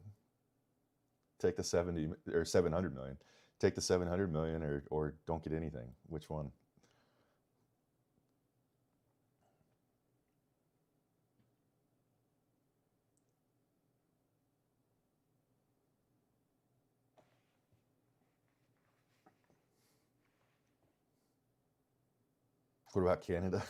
Take the 70 or 700 million. Take the 700 million or don't get anything. Which one? What about Canada?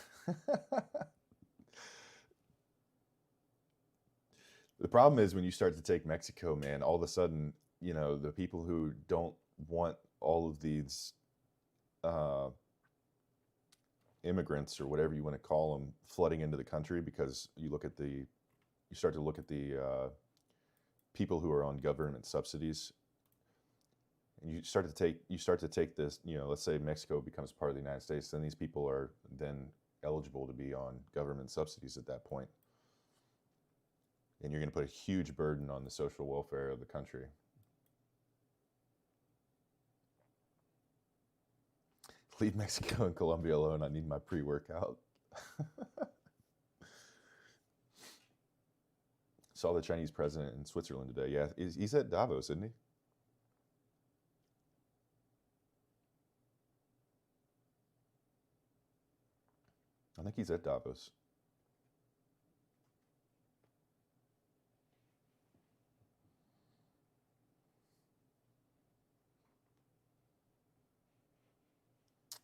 The problem is when you start to take Mexico, man, all of a sudden, the people who don't want all of these immigrants or whatever you want to call them flooding into the country, because you start to look at the people who are on government subsidies, and you start to take this, let's say Mexico becomes part of the United States, then these people are then eligible to be on government subsidies at that point. And you're going to put a huge burden on the social welfare of the country. Leave Mexico and Colombia alone. I need my pre-workout. Saw the Chinese president in Switzerland today. Yeah, he's at Davos, isn't he? I think he's at Davos.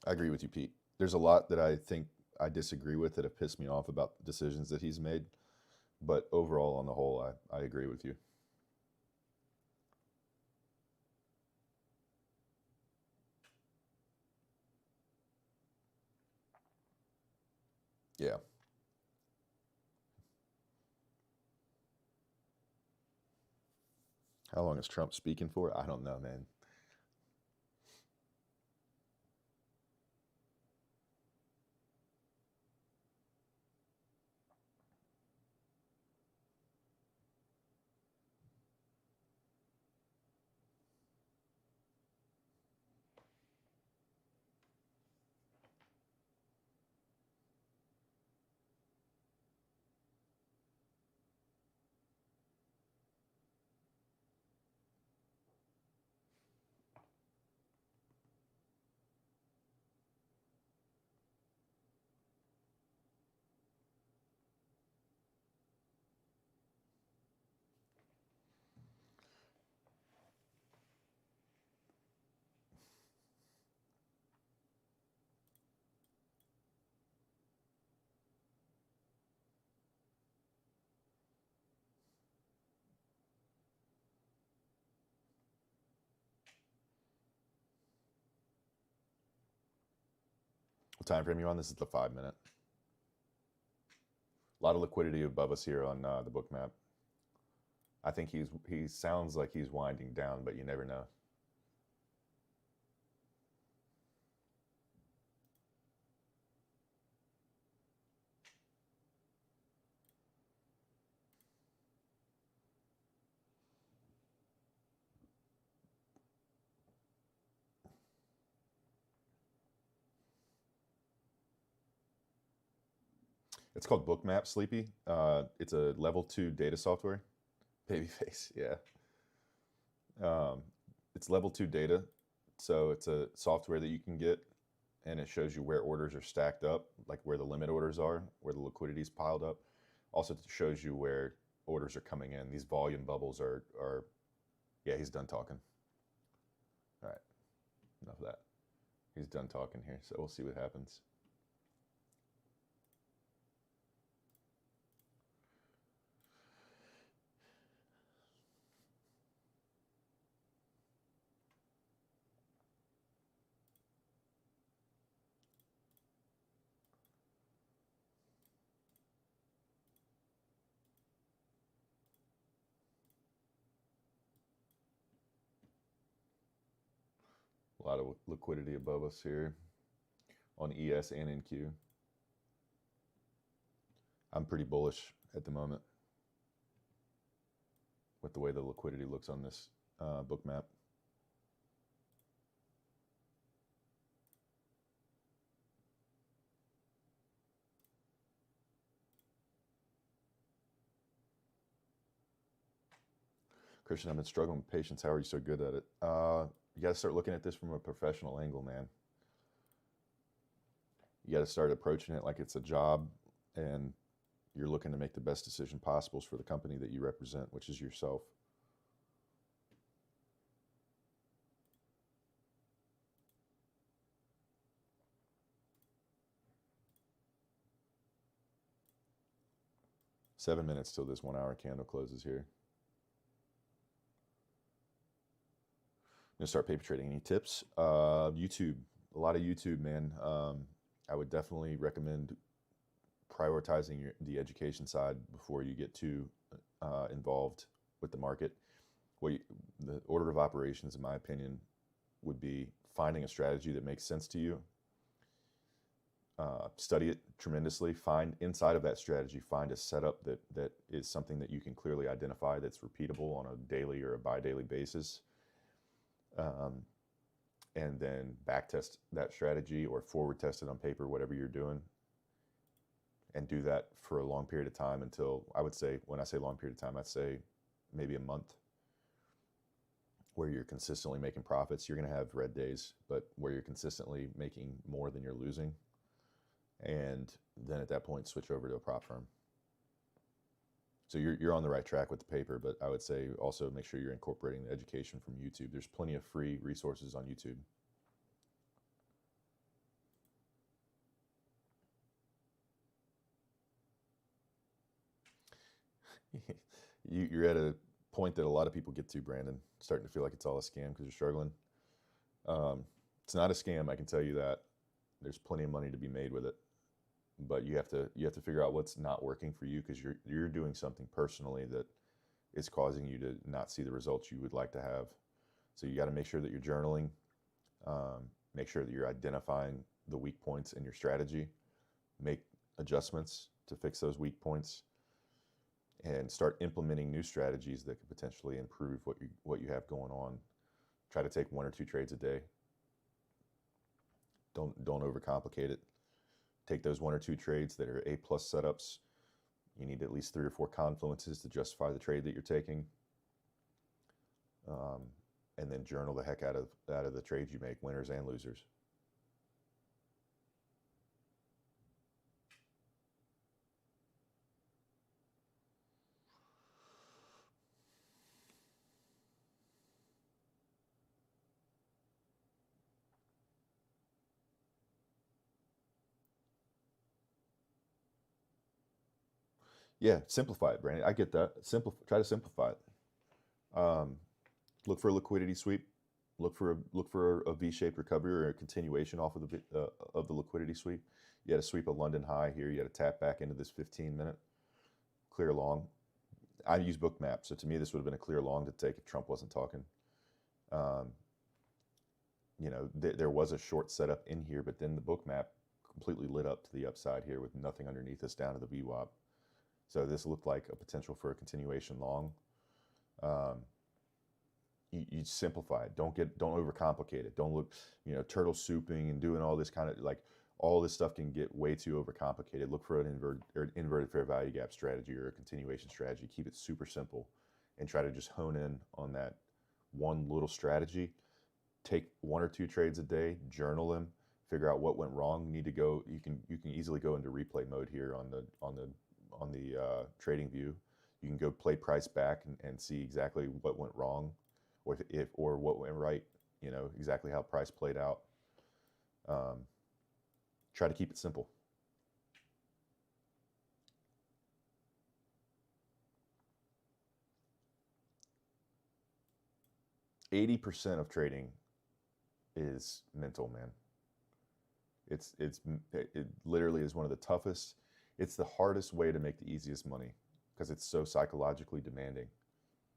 I agree with you, Pete. There's a lot that I think I disagree with that have pissed me off about the decisions that he's made. But overall, on the whole, I agree with you. Yeah. How long is Trump speaking for? I don't know, man. What time frame are you on? This is the 5-minute. A lot of liquidity above us here on the book map. I think he sounds like he's winding down, but you never know. It's called Bookmap, Sleepy. It's a level 2 data software. Babyface, yeah. It's level 2 data. So it's a software that you can get, and it shows you where orders are stacked up, like where the limit orders are, where the liquidity is piled up. Also shows you where orders are coming in. These volume bubbles are yeah, he's done talking. All right, enough of that. He's done talking here, so we'll see what happens. A lot of liquidity above us here on ES and NQ. I'm pretty bullish at the moment with the way the liquidity looks on this book map. Christian, I've been struggling with patience. How are you so good at it? You got to start looking at this from a professional angle, man. You got to start approaching it like it's a job, and you're looking to make the best decision possible for the company that you represent, which is yourself. Seven minutes till this 1 hour candle closes here. I'm gonna start paper trading. Any tips? YouTube, a lot of YouTube, man. I would definitely recommend prioritizing the education side before you get too involved with the market. The order of operations, in my opinion, would be finding a strategy that makes sense to you. Study it tremendously. Find inside of that strategy, find a setup that is something that you can clearly identify, that's repeatable on a daily or a bi-daily basis. And then backtest that strategy or forward test it on paper, whatever you're doing, and do that for a long period of time until, I would say, when I say long period of time, I'd say maybe a month, where you're consistently making profits. You're going to have red days, but where you're consistently making more than you're losing. And then at that point, switch over to a prop firm. So you're on the right track with the paper, but I would say also make sure you're incorporating the education from YouTube. There's plenty of free resources on YouTube. You're at a point that a lot of people get to, Brandon, starting to feel like it's all a scam because you're struggling. It's not a scam, I can tell you that. There's plenty of money to be made with it, but you have to figure out what's not working for you, because you're doing something personally that is causing you to not see the results you would like to have. So you got to make sure that you're journaling, make sure that you're identifying the weak points in your strategy, make adjustments to fix those weak points, and start implementing new strategies that could potentially improve what you have going on. Try to take 1 or 2 trades a day. Don't overcomplicate it. Take those 1 or 2 trades that are A+ setups. You need at least 3 or 4 confluences to justify the trade that you're taking. And then journal the heck out of the trades you make, winners and losers. Yeah, simplify it, Brandon. I get that. Try to simplify it. Look for a liquidity sweep. look for a V-shaped recovery or a continuation off of the liquidity sweep. You had a sweep a London high here. You had to tap back into this 15-minute clear long. I use Bookmap, so to me this would have been a clear long to take if Trump wasn't talking. You know, there was a short setup in here, but then the Bookmap completely lit up to the upside here with nothing underneath us down to the VWAP. So this looked like a potential for a continuation long. You simplify it. Don't overcomplicate it. Don't look, you know, turtle souping and doing all this kind of, like, all this stuff can get way too overcomplicated. Look for an inverted fair value gap strategy or a continuation strategy. Keep it super simple and try to just hone in on that one little strategy. Take 1 or 2 trades a day, journal them, figure out what went wrong. You need to go. You can easily go into replay mode here on the trading view. You can go play price back and see exactly what went wrong, or what went right. You know exactly how price played out. Try to keep it simple. %80 of trading is mental, man. It literally is one of the toughest. It's the hardest way to make the easiest money because it's so psychologically demanding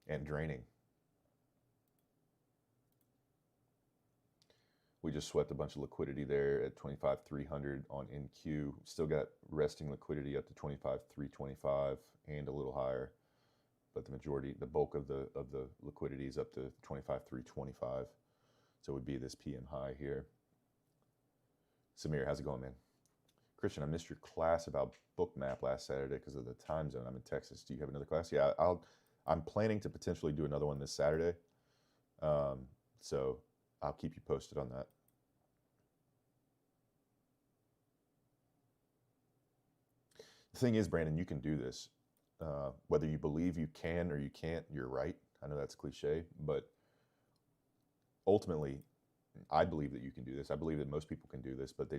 and draining. We just swept a bunch of liquidity there at 25,300 on NQ. Still got resting liquidity up to 25,325 and a little higher, but the bulk of the liquidity is up to 25,325. So it would be this PM high here. Samir, how's it going, man? Christian, I missed your class about Bookmap last Saturday because of the time zone. I'm in Texas. Do you have another class? Yeah, I'm planning to potentially do another one this Saturday. So I'll keep you posted on that. The thing is, Brandon, you can do this. Whether you believe you can or you can't, you're right. I know that's cliche, but ultimately, I believe that you can do this. I believe that most people can do this, but they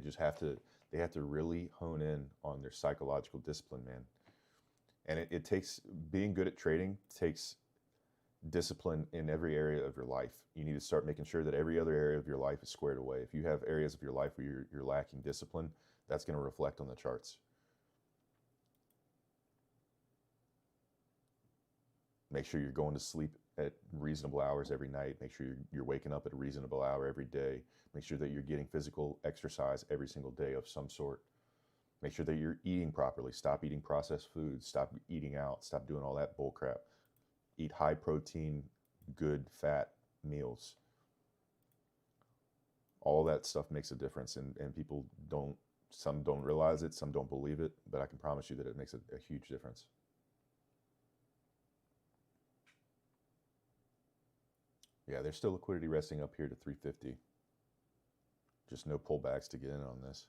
have to really hone in on their psychological discipline, man. And it takes, being good at trading takes discipline in every area of your life. You need to start making sure that every other area of your life is squared away. If you have areas of your life where you're lacking discipline, that's going to reflect on the charts. Make sure you're going to sleep at reasonable hours every night. Make sure you're waking up at a reasonable hour every day. Make sure that you're getting physical exercise every single day of some sort. Make sure that you're eating properly. Stop eating processed foods. Stop eating out. Stop doing all that bull crap. Eat high protein, good fat meals. All that stuff makes a difference, and people some don't realize it, some don't believe it, but I can promise you that it makes a huge difference. Yeah, there's still liquidity resting up here to 350. Just no pullbacks to get in on this.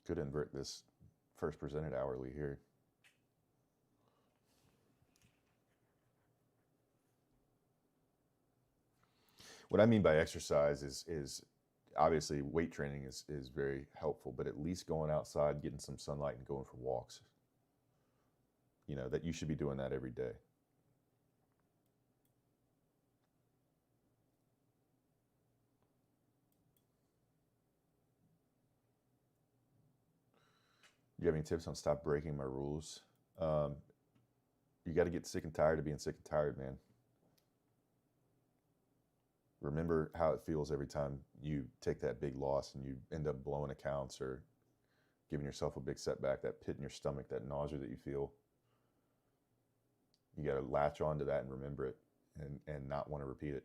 Could invert this first presented hourly here. What I mean by exercise is obviously weight training is very helpful, but at least going outside, getting some sunlight and going for walks. You know, that you should be doing that every day. Do you have any tips on stop breaking my rules? You got to get sick and tired of being sick and tired, man. Remember how it feels every time you take that big loss and you end up blowing accounts or giving yourself a big setback, that pit in your stomach, that nausea that you feel. You got to latch on to that and remember it and not want to repeat it.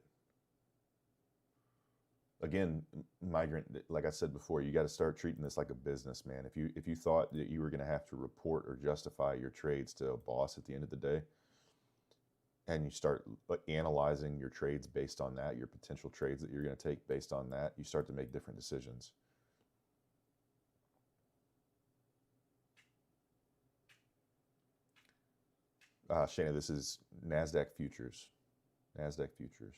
Again, migrant, like I said before, you got to start treating this like a business, man. If you thought that you were going to have to report or justify your trades to a boss at the end of the day, and you start analyzing your trades based on that, your potential trades that you're going to take based on that, you start to make different decisions. Shana, this is NASDAQ futures. NASDAQ futures.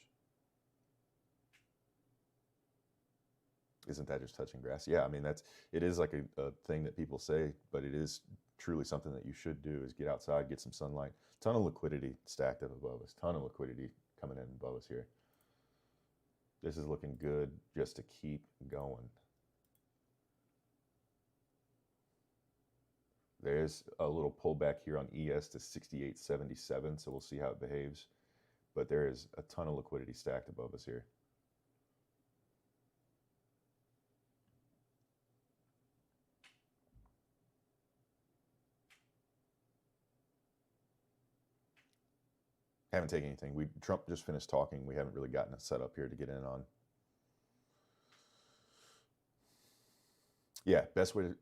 Isn't that just touching grass? Yeah, I mean, it is like a thing that people say, but it is truly something that you should do, is get outside, get some sunlight. Ton of liquidity stacked up above us, ton of liquidity coming in above us here. This is looking good just to keep going. There's a little pullback here on ES to 68.77, so we'll see how it behaves. But there is a ton of liquidity stacked above us here. Haven't taken anything. Trump just finished talking. We haven't really gotten it set up here to get in on. Yeah, best way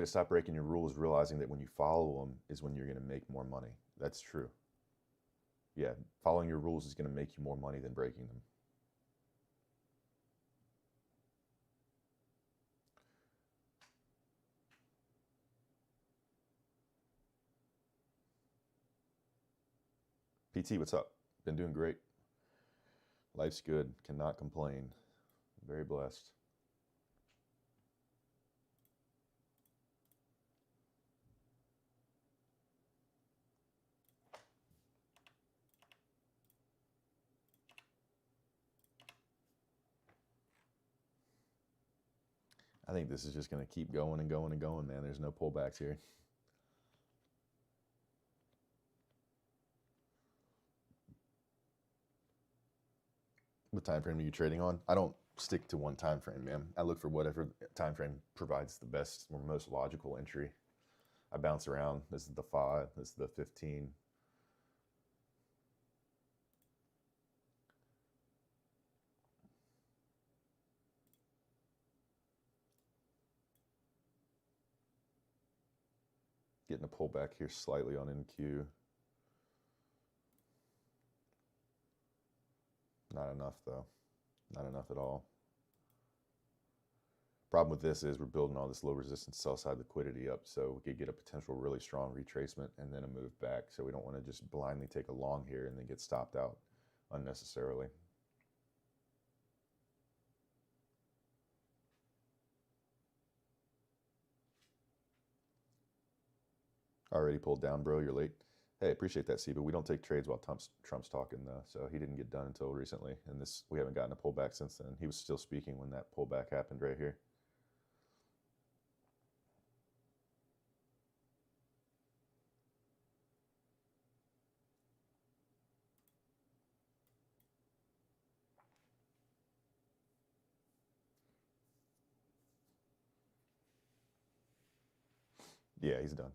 to stop breaking your rules is realizing that when you follow them is when you're going to make more money. That's true. Yeah, following your rules is going to make you more money than breaking them. PT, what's up? Been doing great. Life's good. Cannot complain. Very blessed. I think this is just going to keep going and going and going, man. There's no pullbacks here. What time frame are you trading on? I don't stick to one time frame, man. I look for whatever time frame provides the best or most logical entry. I bounce around. This is the 5. This is the 15. Getting a pullback here slightly on NQ. Not enough, though. Not enough at all. Problem with this is we're building all this low resistance sell side liquidity up, so we could get a potential really strong retracement and then a move back. So we don't want to just blindly take a long here and then get stopped out unnecessarily. Already pulled down, bro. You're late. Hey, appreciate that, C, but we don't take trades while Trump's talking, though. So he didn't get done until recently, and we haven't gotten a pullback since then. He was still speaking when that pullback happened right here. Yeah, he's done.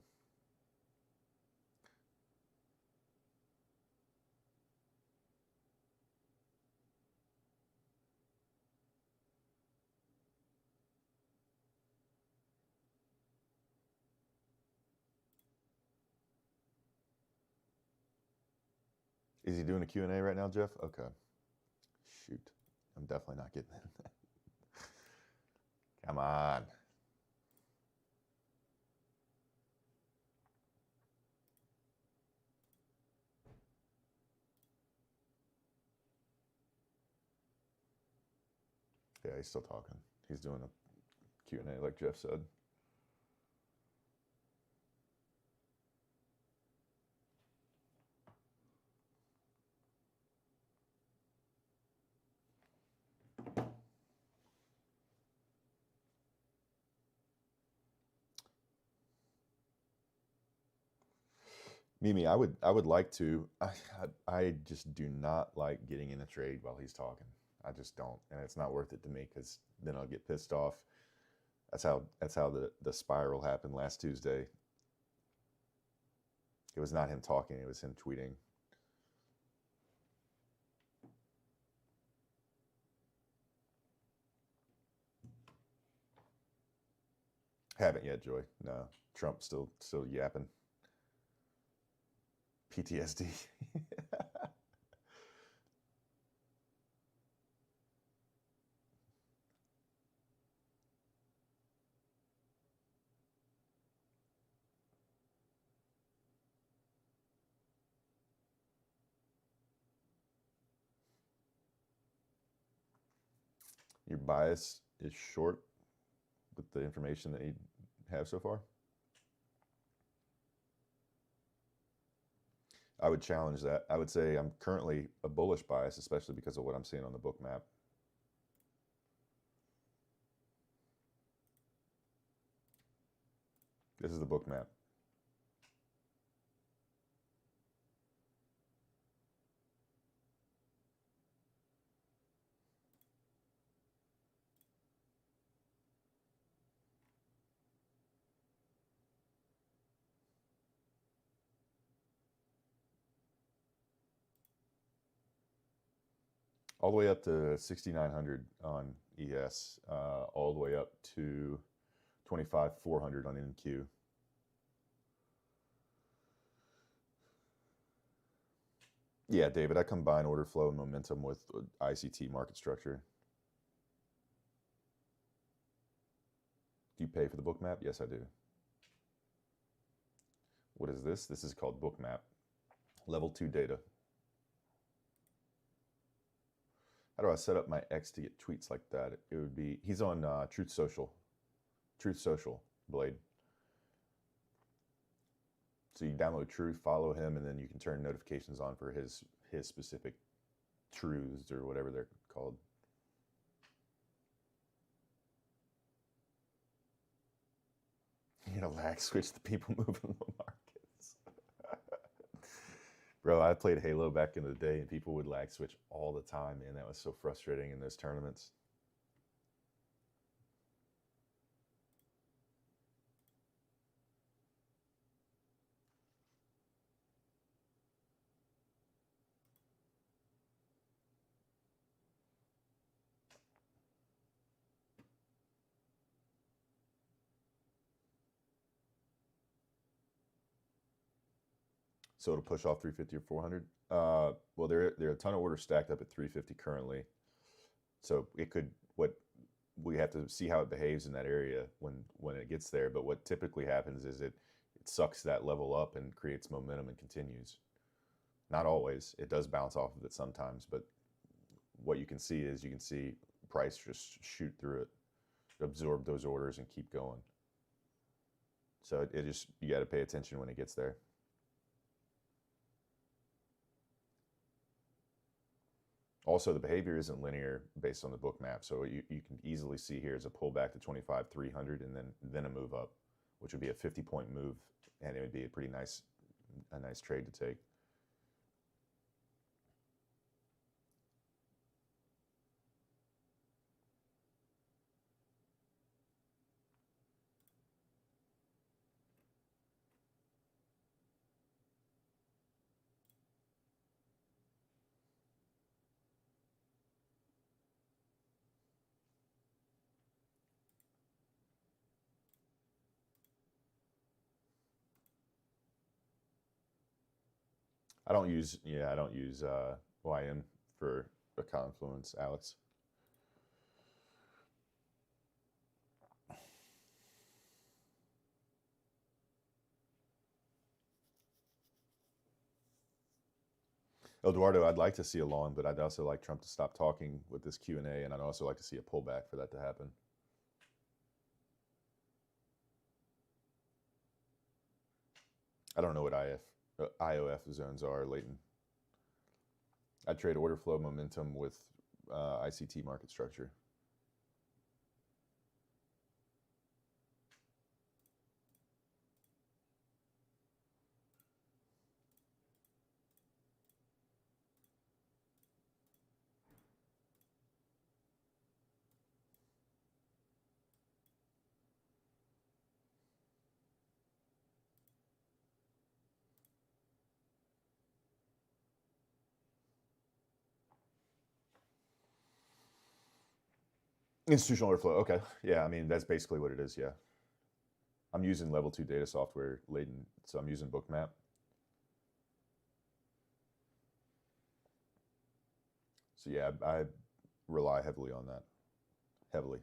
Is he doing a Q&A right now, Jeff? Okay. Shoot. I'm definitely not getting it. Come on. Yeah, he's still talking. He's doing a Q&A like Jeff said. Mimi, I would like to. I just do not like getting in a trade while he's talking. I just don't, and it's not worth it to me because then I'll get pissed off. That's how the spiral happened last Tuesday. It was not him talking; it was him tweeting. Haven't yet, Joy. No, Trump still yapping. PTSD. Your bias is short with the information that you have so far? I would challenge that. I would say I'm currently a bullish bias, especially because of what I'm seeing on the book map. This is the book map. All the way up to 6,900 on ES, all the way up to 25,400 on NQ. Yeah, David, I combine order flow and momentum with ICT market structure. Do you pay for the book map? Yes, I do. What is this? This is called book map. Level 2 data. How do I set up my X to get tweets like that? It would be, he's on Truth Social, Blade. So you download Truth, follow him, and then you can turn notifications on for his specific truths or whatever they're called. You know, lag switch the people moving the markets. Bro, I played Halo back in the day, and people would lag switch all the time, man. That was so frustrating in those tournaments. So it'll push off 350 or 400. Well, there are a ton of orders stacked up at 350 currently. So it could, what we have to see how it behaves in that area when it gets there. But what typically happens is it sucks that level up and creates momentum and continues. Not always. It does bounce off of it sometimes. But what you can see is you can see price just shoot through it, absorb those orders and keep going. So it just, you got to pay attention when it gets there. Also, the behavior isn't linear based on the book map. So you can easily see here is a pullback to 25,300 and then a move up, which would be a 50-point move, and it would be a pretty nice trade to take. I don't use YM for a confluence, Alex. Eduardo, I'd like to see a long, but I'd also like Trump to stop talking with this Q&A, and I'd also like to see a pullback for that to happen. I don't know what IOF zones are, Leighton. I trade order flow momentum with ICT market structure. Institutional order flow. Okay. Yeah, I mean, that's basically what it is. Yeah. I'm using level 2 data software, Leighton, so I'm using Bookmap. So yeah, I rely heavily on that. Heavily.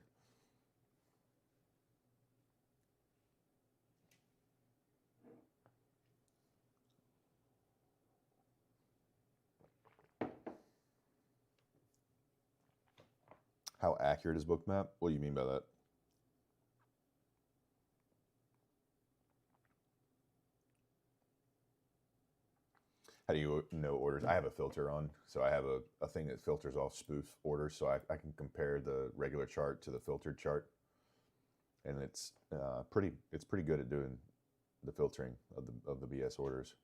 How accurate is Bookmap? What do you mean by that? How do you know orders? I have a filter on, so I have a thing that filters off spoof orders, so I can compare the regular chart to the filtered chart, and it's pretty good at doing the filtering of the BS orders.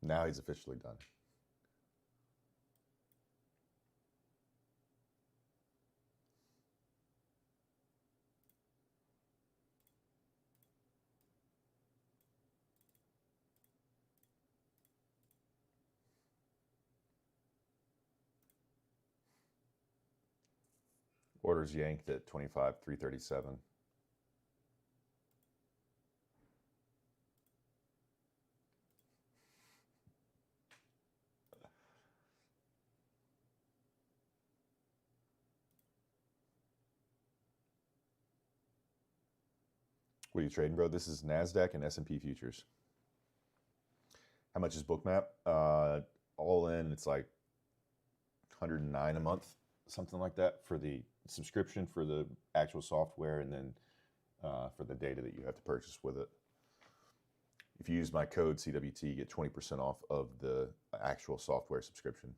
Now he's officially done. Orders yanked at 25,337. What are you trading, bro? This is NASDAQ and S&P futures. How much is Bookmap? All in, it's like 109 a month, something like that, for the subscription for the actual software, and then for the data that you have to purchase with it. If you use my code CWT, you get 20% off of the actual software subscription.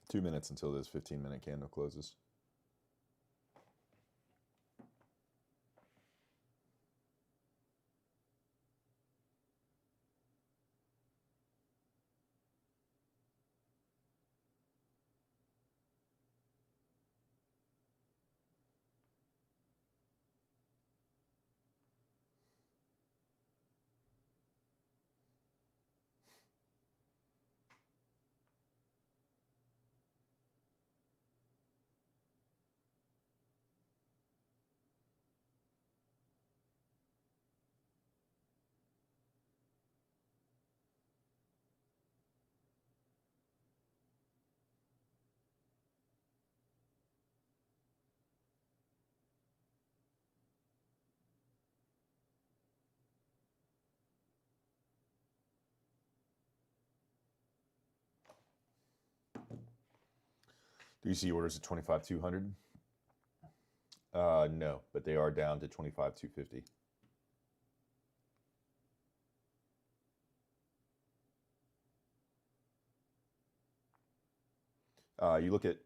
Two minutes until this 15-minute candle closes. Do you see orders at 25,200? No, but they are down to 25,250. You look at,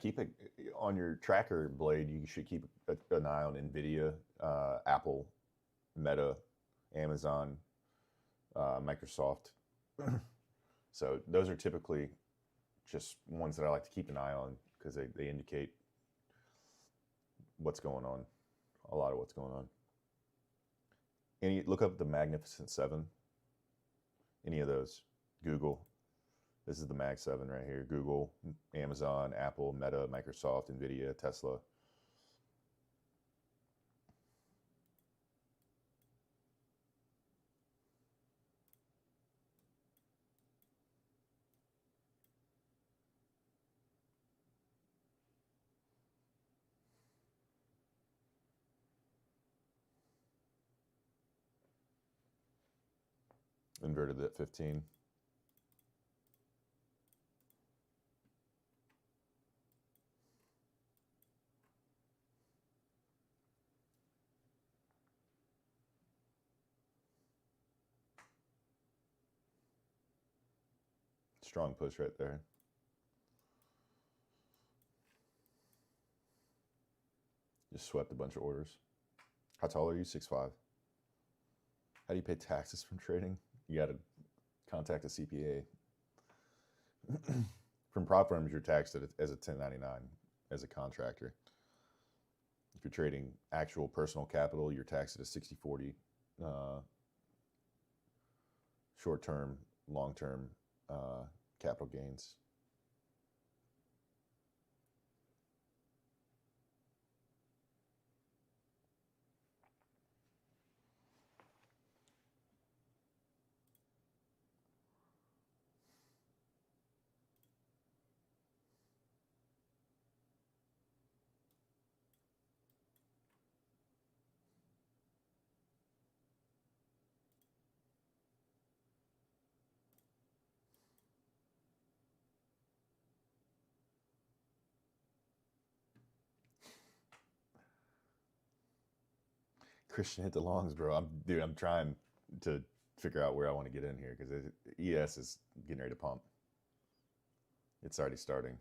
keep it on your tracker blade. You should keep an eye on NVIDIA, Apple, Meta, Amazon, Microsoft. So those are typically just ones that I like to keep an eye on because they indicate what's going on, a lot of what's going on. Look up the Magnificent Seven, any of those. Google. This is the Mag 7 right here. Google, Amazon, Apple, Meta, Microsoft, NVIDIA, Tesla. Inverted at 15. strong push right there. Just swept a bunch of orders. How tall are you? 6'5". How do you pay taxes from trading? You got to contact a CPA. From prop firms, you're taxed as a 1099 as a contractor. If you're trading actual personal capital, you're taxed at a 60/40 short-term, long-term capital gains. Christian hit the longs, bro. I'm trying to figure out where I want to get in here because ES is getting ready to pump. It's already starting.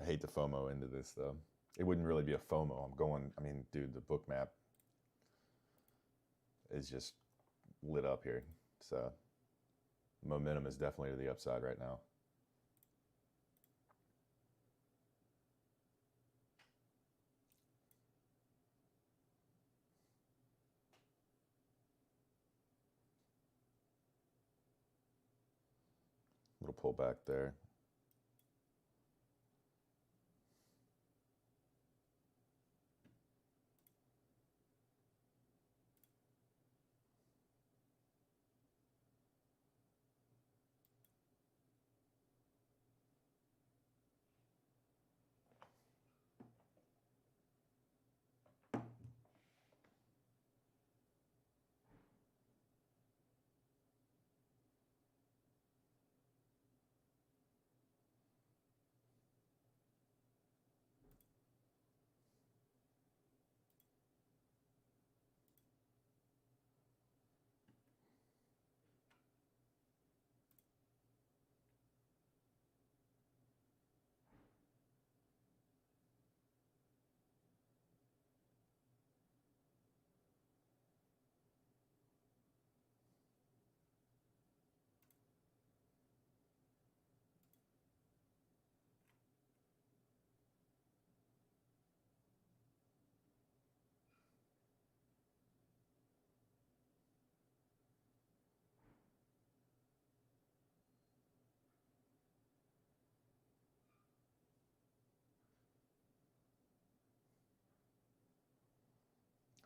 I hate the FOMO into this though. It wouldn't really be a FOMO. Dude, the book map is just lit up here. So momentum is definitely to the upside right now. Little pullback there.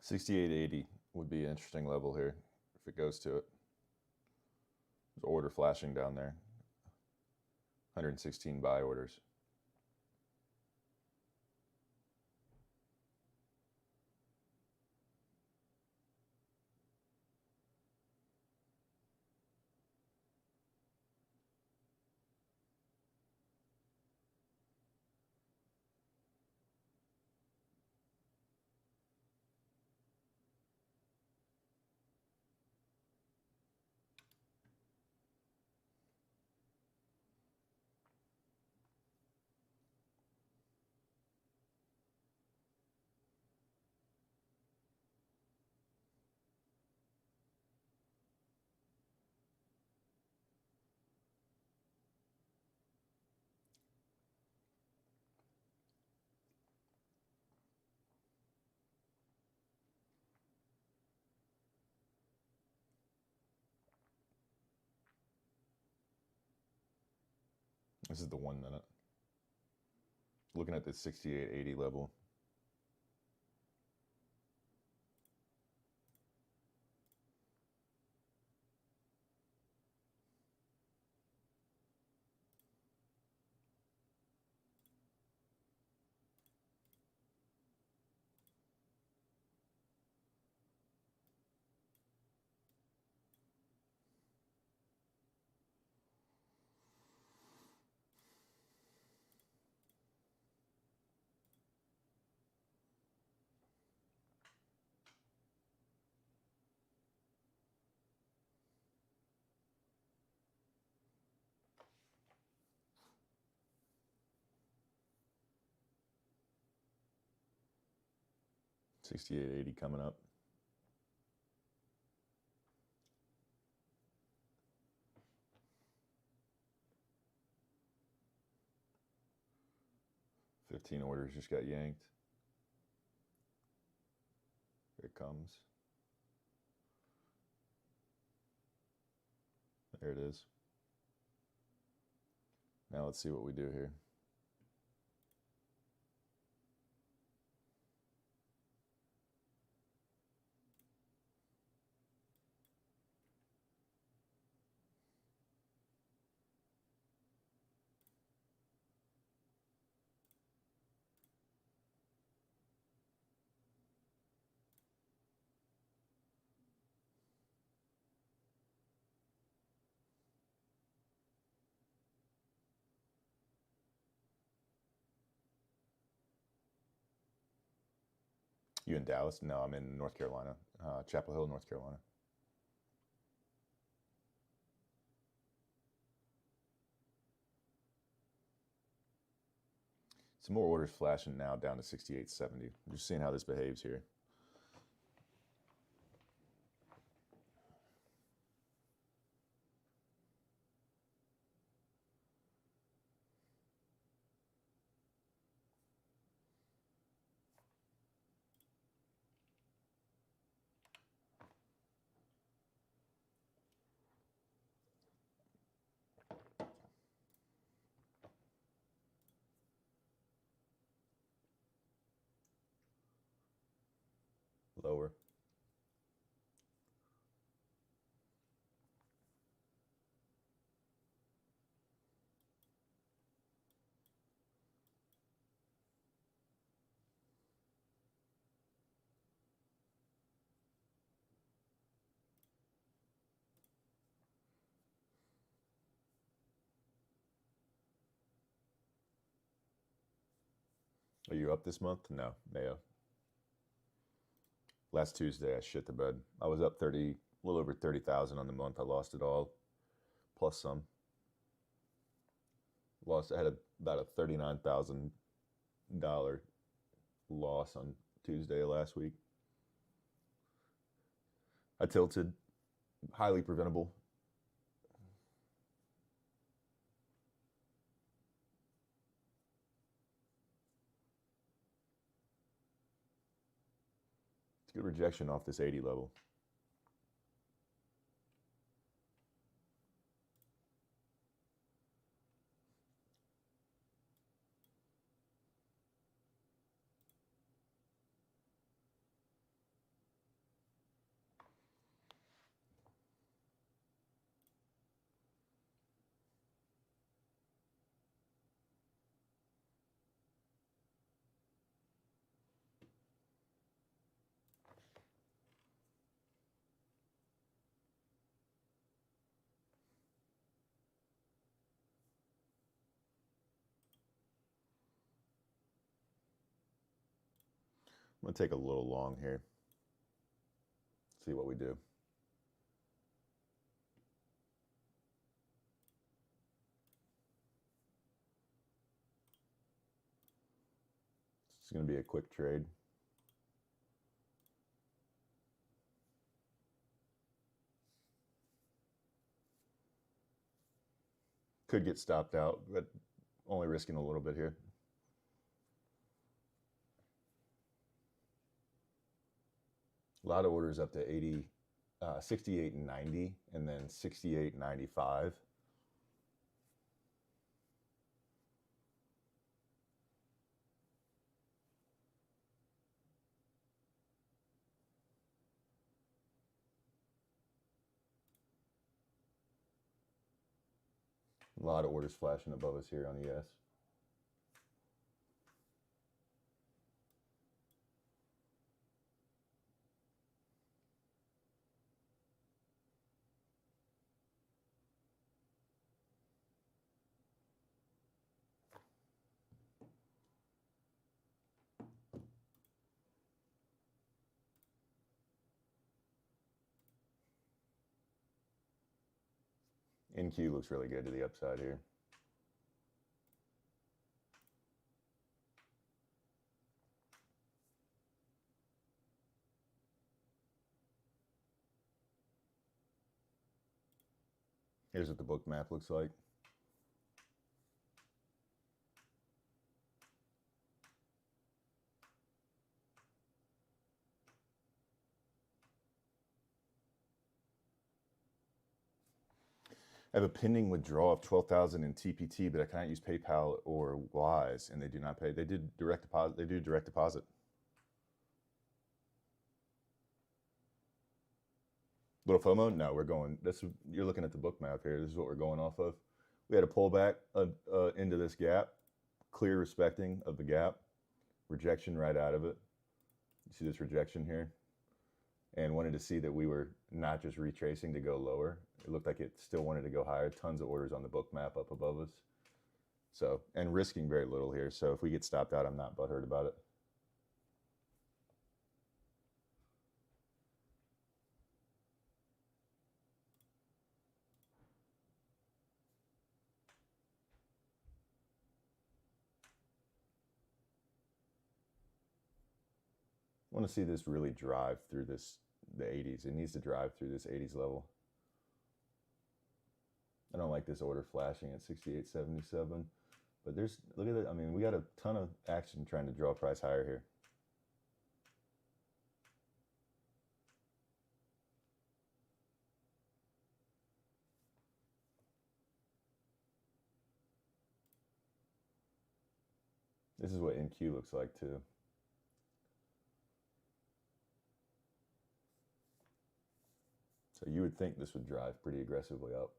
$68.80 would be an interesting level here if it goes to it. There's order flashing down there. 116 buy orders. This is the 1 minute. Looking at the 68.80 level. 68.80 coming up. $15 orders just got yanked. Here it comes. There it is. Now let's see what we do here. You in Dallas? No, I'm in North Carolina, Chapel Hill, North Carolina. Some more orders flashing now down to 68.70. I'm just seeing how this behaves here. Lower. Are you up this month? No, Mayo. Last Tuesday, I shit the bed. I was up 30, a little over 30,000 on the month. I lost it all, plus some. Lost. I had about a $39,000 loss on Tuesday of last week. I tilted, highly preventable. It's good rejection off this 80 level. I'm going to take a little long here. See what we do. It's going to be a quick trade. Could get stopped out, but only risking a little bit here. A lot of orders up to 80, 68.90 and then 68.95. A lot of orders flashing above us here on ES. NQ looks really good to the upside here. Here's what the book map looks like. I have a pending withdrawal of 12,000 in TPT, but I cannot use PayPal or Wise, and they do not pay. They did direct deposit. They do direct deposit. Little FOMO? No, we're going. You're looking at the book map here. This is what we're going off of. We had a pullback into this gap, clear respecting of the gap, rejection right out of it. You see this rejection here? And wanted to see that we were not just retracing to go lower. It looked like it still wanted to go higher. Tons of orders on the book map up above us. So, and risking very little here. So if we get stopped out, I'm not butthurt about it. I want to see this really drive through the 80s. It needs to drive through this 80s level. I don't like this order flashing at 68.77, but look at it. I mean, we got a ton of action trying to draw price higher here. This is what NQ looks like too. So you would think this would drive pretty aggressively up.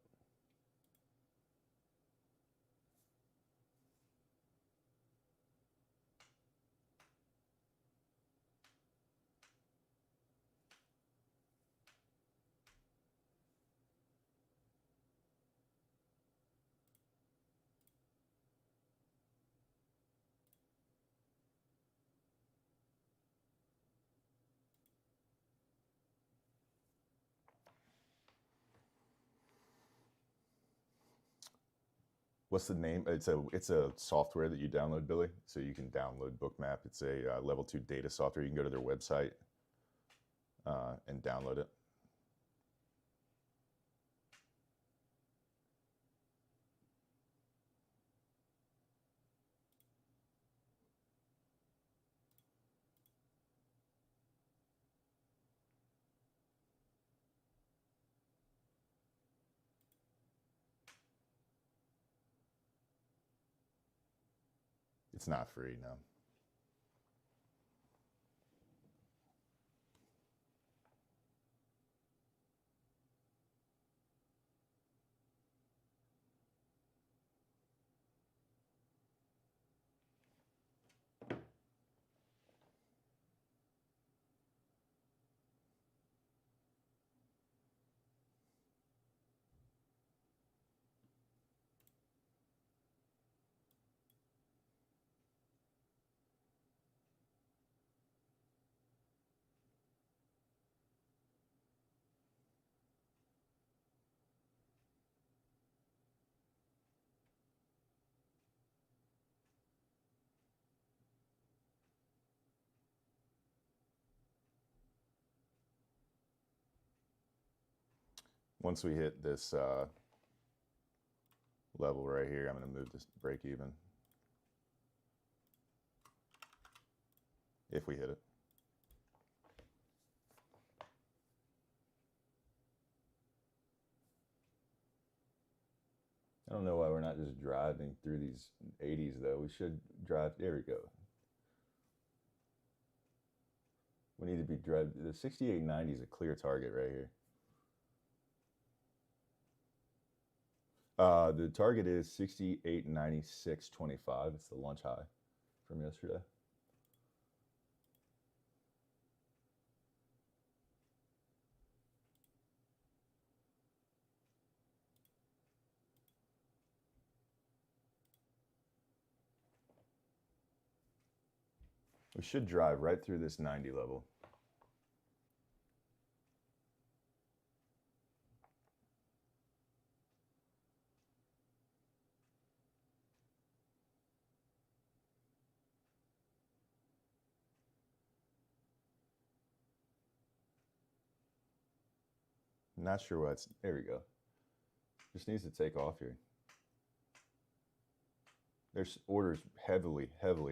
What's the name? It's a software that you download, Billy. So you can download Bookmap. It's a level 2 data software. You can go to their website and download it. It's not free, no. Once we hit this level right here, I'm going to move this break even. If we hit it. I don't know why we're not just driving through these 80s though. We should drive, there we go. We need to be driving, the 68.90 is a clear target right here. The target is 68.96.25. It's the lunch high from yesterday. We should drive right through this 90 level. Not sure what's, there we go. Just needs to take off here. There's orders heavily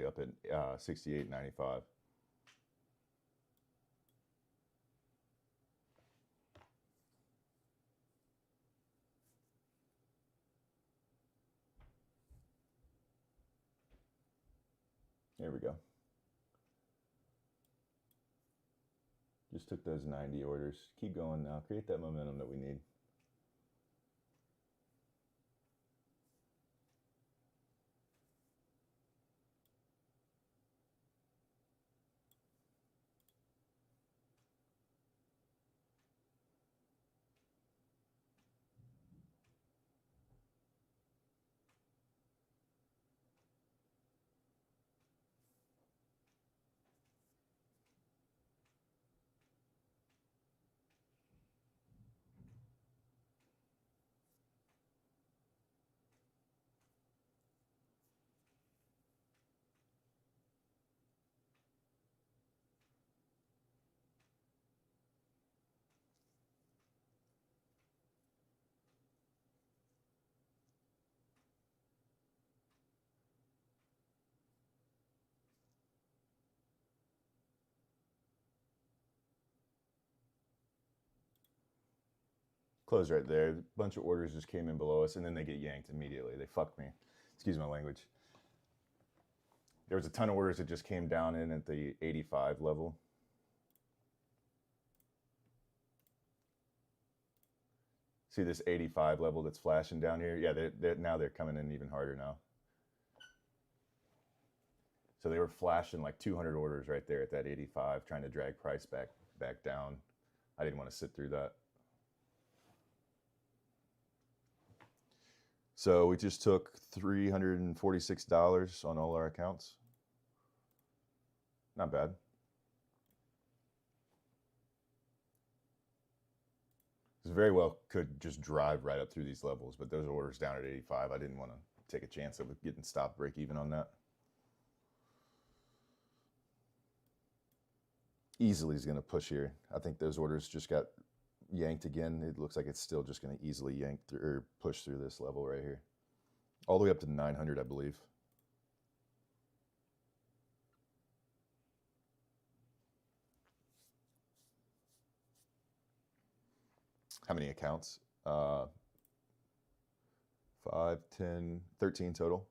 up at 68.95. There we go. Just took those 90 orders. Keep going now. Create that momentum that we need. Close right there. A bunch of orders just came in below us, and then they get yanked immediately. They fucked me. Excuse my language. There was a ton of orders that just came down in at the 85 level. See this 85 level that's flashing down here? Yeah, now they're coming in even harder now. So they were flashing like 200 orders right there at that 85, trying to drag price back down. I didn't want to sit through that. So we just took $346 on all our accounts. Not bad. This very well could just drive right up through these levels, but those orders down at 85, I didn't want to take a chance of getting stop break even on that. Easily is going to push here. I think those orders just got yanked again. It looks like it's still just going to easily yank through or push through this level right here, all the way up to 900, I believe. How many accounts? 5, 10, 13 total.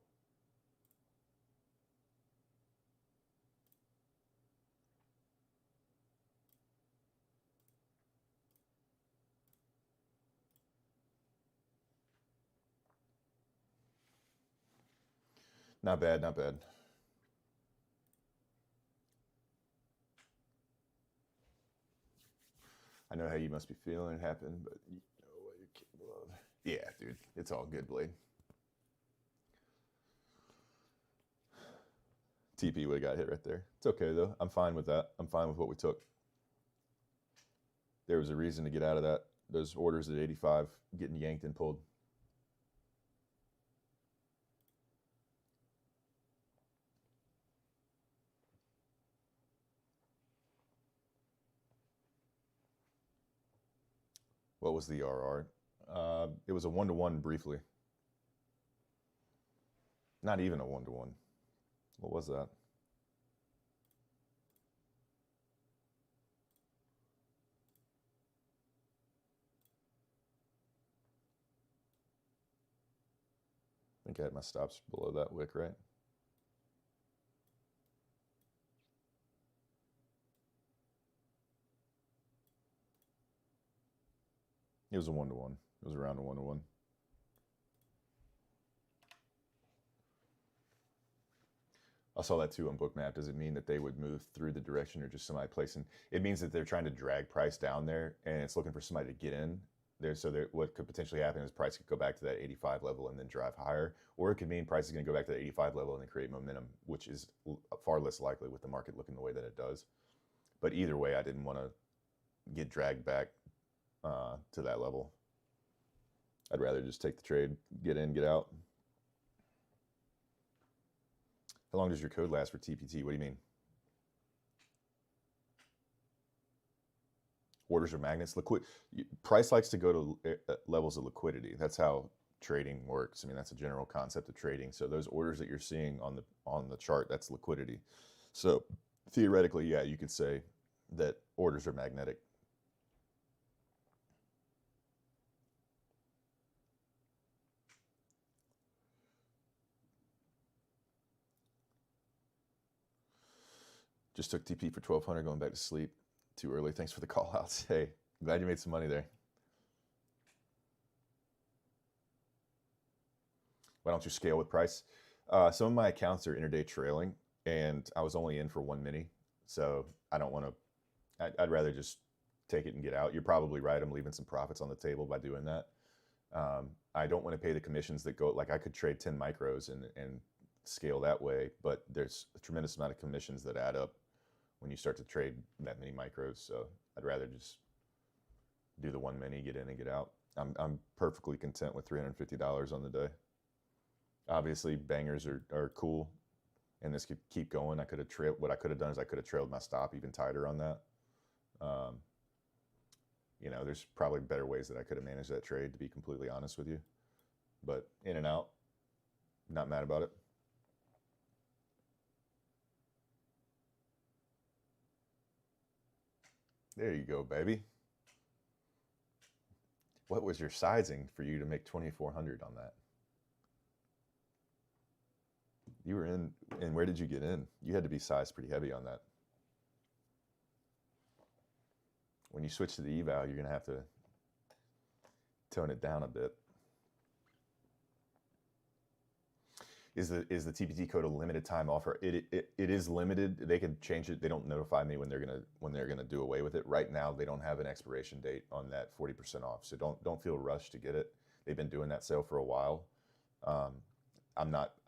Not bad, not bad. I know how you must be feeling it happened, but you know what you're capable of. Yeah, dude, it's all good, Blade. TP would have got hit right there. It's okay, though. I'm fine with that. I'm fine with what we took. There was a reason to get out of that. Those orders at 85 getting yanked and pulled. What was the RR? It was a 1-to-1 briefly. Not even a 1-to-1. What was that? I think I had my stops below that wick, right? It was a 1-to-1. It was around a 1-to-1. I saw that too on Bookmap. Does it mean that they would move through the direction or just somebody placing? It means that they're trying to drag price down there and it's looking for somebody to get in there. So what could potentially happen is price could go back to that 85 level and then drive higher. Or it could mean price is going to go back to that 85 level and then create momentum, which is far less likely with the market looking the way that it does. But either way, I didn't want to get dragged back to that level. I'd rather just take the trade, get in, get out. How long does your code last for TPT? What do you mean? Orders are magnets. Price likes to go to levels of liquidity. That's how trading works. I mean, that's a general concept of trading. So those orders that you're seeing on the chart, that's liquidity. So theoretically, yeah, you could say that orders are magnetic. Just took TP for 1,200, going back to sleep. Too early. Thanks for the call outs. Hey, glad you made some money there. Why don't you scale with price? Some of my accounts are intraday trailing, and I was only in for 1 mini, so I don't want to. I'd rather just take it and get out. You're probably right. I'm leaving some profits on the table by doing that. I don't want to pay the commissions that go. Like I could trade 10 micros and scale that way, but there's a tremendous amount of commissions that add up when you start to trade that many micros. So I'd rather just do the 1 mini, get in and get out. I'm perfectly content with $350 on the day. Obviously, bangers are cool, and this could keep going. I could have trailed. What I could have done is I could have trailed my stop even tighter on that. You know, there's probably better ways that I could have managed that trade, to be completely honest with you. But in and out, not mad about it. There you go, baby. What was your sizing for you to make 2,400 on that? You were in, and where did you get in? You had to be sized pretty heavy on that. When you switch to the eval, you're going to have to tone it down a bit. Is the TPT code a limited time offer? It is limited. They can change it. They don't notify me when they're gonna do away with it. Right now, they don't have an expiration date on that 40% off. So don't feel rushed to get it. They've been doing that sale for a while. I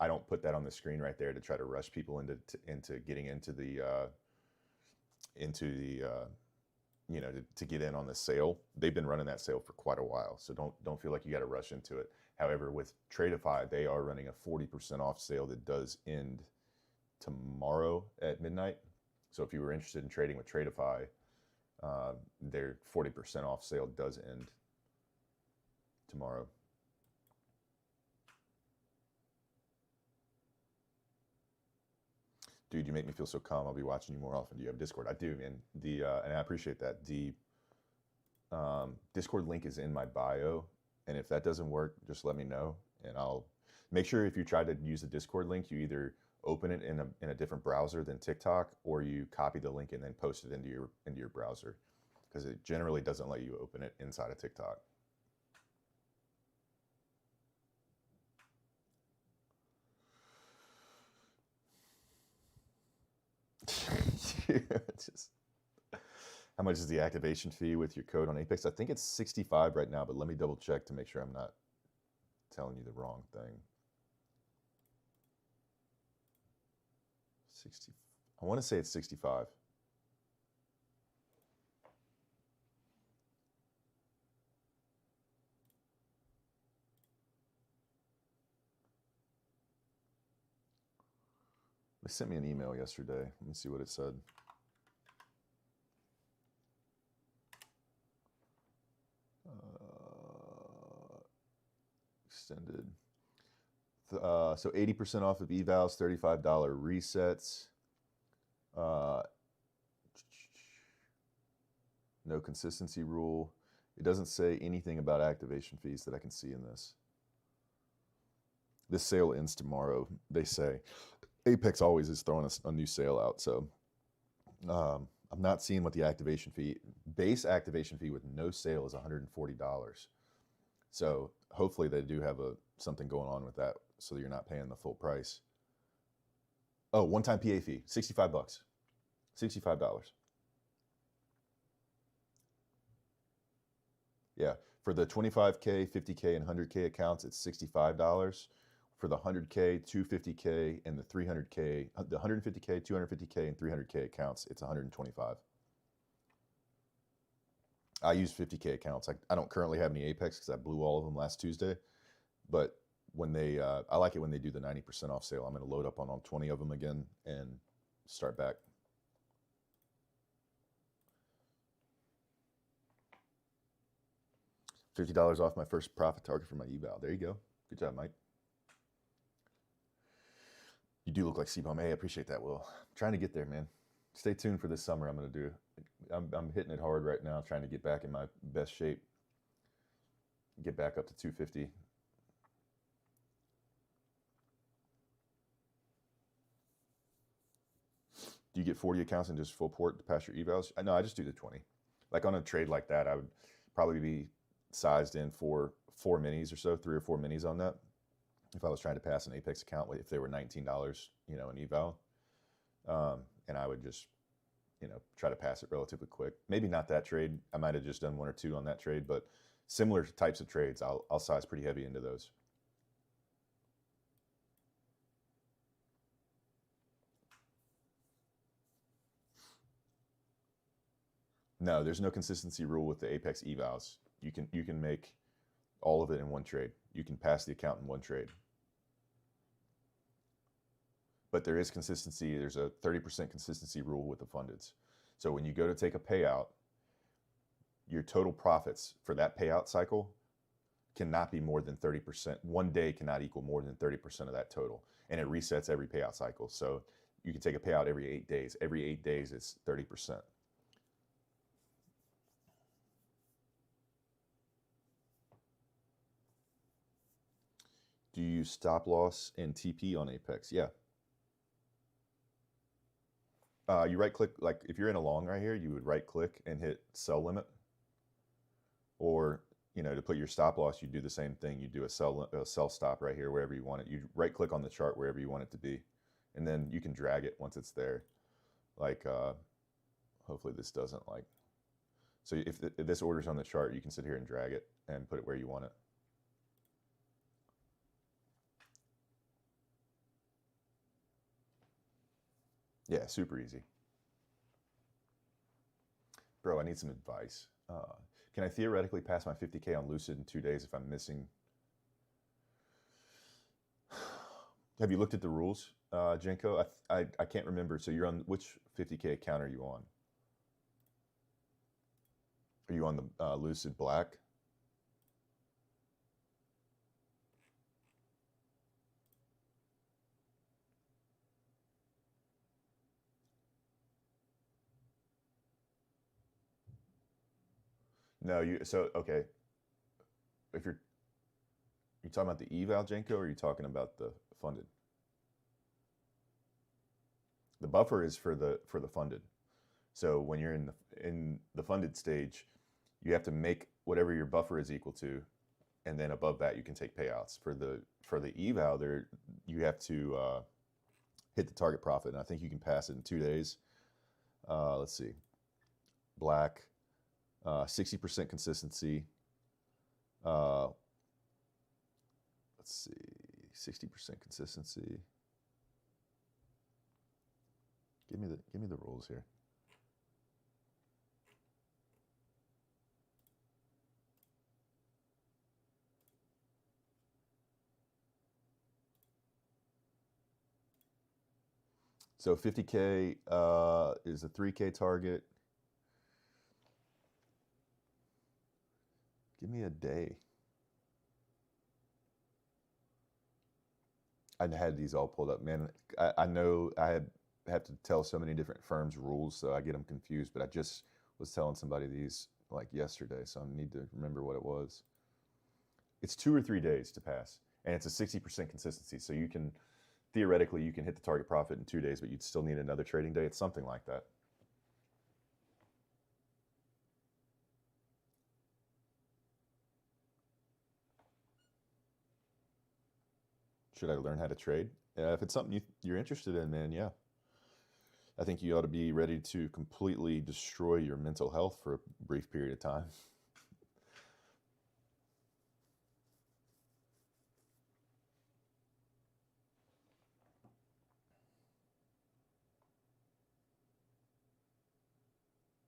don't put that on the screen right there to try to rush people into getting into the you know, to get in on the sale. They've been running that sale for quite a while, so don't feel like you got to rush into it. However, with Tradeify, they are running a 40% off sale that does end tomorrow at midnight. So if you were interested in trading with Tradeify, their 40% off sale does end tomorrow. Dude, you make me feel so calm. I'll be watching you more often. Do you have Discord? I do, man. And I appreciate that. The Discord link is in my bio, and if that doesn't work, just let me know, and I'll make sure if you try to use the Discord link, you either open it in a different browser than TikTok, or you copy the link and then post it into your browser, because it generally doesn't let you open it inside of TikTok. Just, how much is the activation fee with your code on Apex? I think it's 65 right now, but let me double check to make sure I'm not telling you the wrong thing. 60. I want to say it's 65. They sent me an email yesterday. Let me see what it said. Extended. So 80% off of evals, $35 resets. No consistency rule. It doesn't say anything about activation fees that I can see in this. This sale ends tomorrow, they say. Apex always is throwing a new sale out, so I'm not seeing what the activation fee, base activation fee with no sale is $140. So hopefully they do have something going on with that, so that you're not paying the full price. Oh, one-time PA fee, $65. $65. Yeah, for the 25K, 50K, and 100K accounts, it's $65. For the 100K, 250K, and the 300K, the 150K, 250K, and 300K accounts, it's $125. I use 50K accounts. I don't currently have any Apex because I blew all of them last Tuesday. But when they, I like it when they do the 90% off sale. I'm going to load up on all 20 of them again and start back. $50 off my first profit target for my eval. There you go. Good job, Mike. You do look like C-Bomb. Hey, I appreciate that, Will. I'm trying to get there, man. Stay tuned for this summer. I'm hitting it hard right now, trying to get back in my best shape. Get back up to 250. Do you get 40 accounts and just full port to pass your evals? No, I just do the 20. Like on a trade like that, I would probably be sized in for 4 minis or so, 3 or 4 minis on that. If I was trying to pass an Apex account, if they were $19, an eval, and I would just, try to pass it relatively quick. Maybe not that trade. I might have just done 1 or 2 on that trade, but similar types of trades, I'll size pretty heavy into those. No, there's no consistency rule with the Apex evals. You can make all of it in one trade. You can pass the account in one trade. But there is consistency. There's a 30% consistency rule with the fundeds. So when you go to take a payout, your total profits for that payout cycle cannot be more than 30%. One day cannot equal more than 30% of that total. And it resets every payout cycle. So you can take a payout every 8 days. Every 8 days, it's 30%. Do you use stop loss and TP on Apex? Yeah. You right click, like if you're in a long right here, you would right click and hit sell limit. Or, to put your stop loss, you do the same thing. You do a sell stop right here, wherever you want it. You right click on the chart wherever you want it to be. And then you can drag it once it's there. Like, hopefully this doesn't so if this order's on the chart, you can sit here and drag it and put it where you want it. Yeah, super easy. Bro, I need some advice. Can I theoretically pass my 50K on Lucid in 2 days if I'm missing? Have you looked at the rules, Jenko? I can't remember. So you're on which 50K account are you on? Are you on the Lucid Black? No, okay. If you're talking about the eval, Jenko, or are you talking about the funded? The buffer is for the funded. So when you're in the funded stage, you have to make whatever your buffer is equal to, and then above that you can take payouts. For the eval, there you have to hit the target profit, and I think you can pass it in 2 days. Let's see, Black. 60% consistency. Let's see, 60% consistency. Give me the rules here. So 50K is a 3K target. Give me a day. I had these all pulled up, man. I know I have to tell so many different firms' rules, so I get them confused. But I just was telling somebody these like yesterday, so I need to remember what it was. It's 2 or 3 days to pass, and it's a 60% consistency. So theoretically, you can hit the target profit in 2 days, but you'd still need another trading day. It's something like that. Should I learn how to trade? If it's something you're interested in, man, yeah. I think you ought to be ready to completely destroy your mental health for a brief period of time.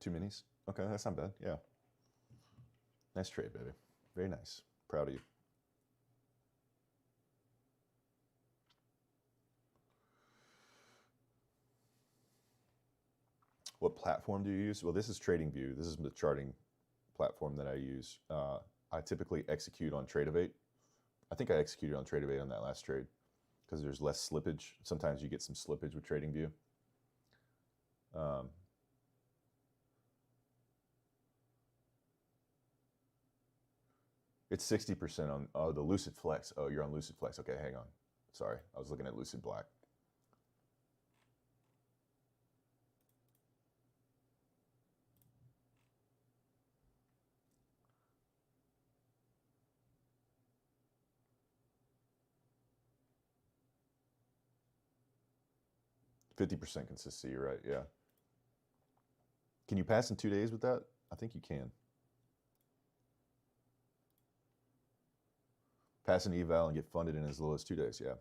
Two minis? Okay, that's not bad. Yeah. Nice trade, baby. Very nice. Proud of you. What platform do you use? Well, this is TradingView. This is the charting platform that I use. I typically execute on Trade-Evade. I think I executed on Trade-Evade on that last trade because there's less slippage. Sometimes you get some slippage with TradingView. It's 60% on the Lucid Flex. Oh, you're on Lucid Flex. Okay, hang on. Sorry, I was looking at Lucid Black. %50 consistency, you're right, yeah. Can you pass in 2 days with that? I think you can. Pass an eval and get funded in as little as 2 days, yeah.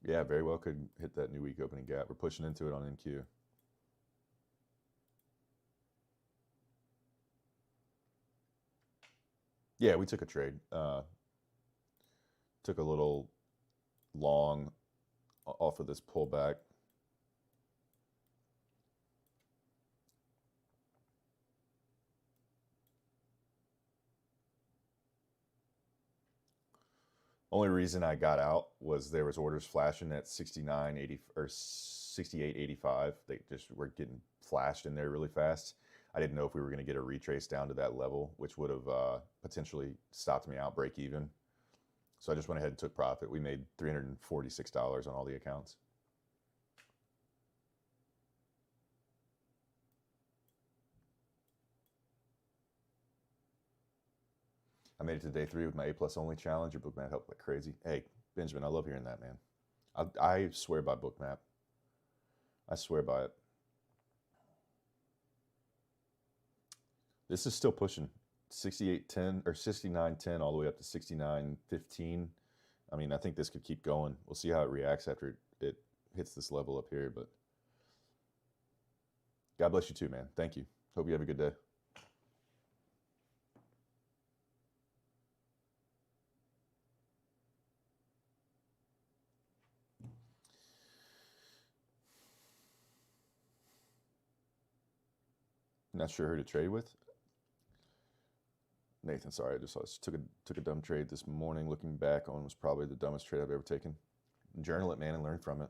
Yeah, very well could hit that new week opening gap. We're pushing into it on NQ. Yeah, we took a trade. Took a little long off of this pullback. Only reason I got out was there was orders flashing at 69.80 or 68.85. They just were getting flashed in there really fast. I didn't know if we were going to get a retrace down to that level, which would have potentially stopped me out break even. So I just went ahead and took profit. We made $346 on all the accounts. I made it to day 3 with my A+ only challenge. Your bookmap helped like crazy. Hey, Benjamin, I love hearing that, man. I swear by bookmap. I swear by it. This is still pushing 68.10 or 69.10 all the way up to 69.15. I mean, I think this could keep going. We'll see how it reacts after it hits this level up here. But God bless you too, man. Thank you. Hope you have a good day. Not sure who to trade with. Nathan, sorry, I just took a dumb trade this morning. Looking back on, was probably the dumbest trade I've ever taken. Journal it, man, and learn from it.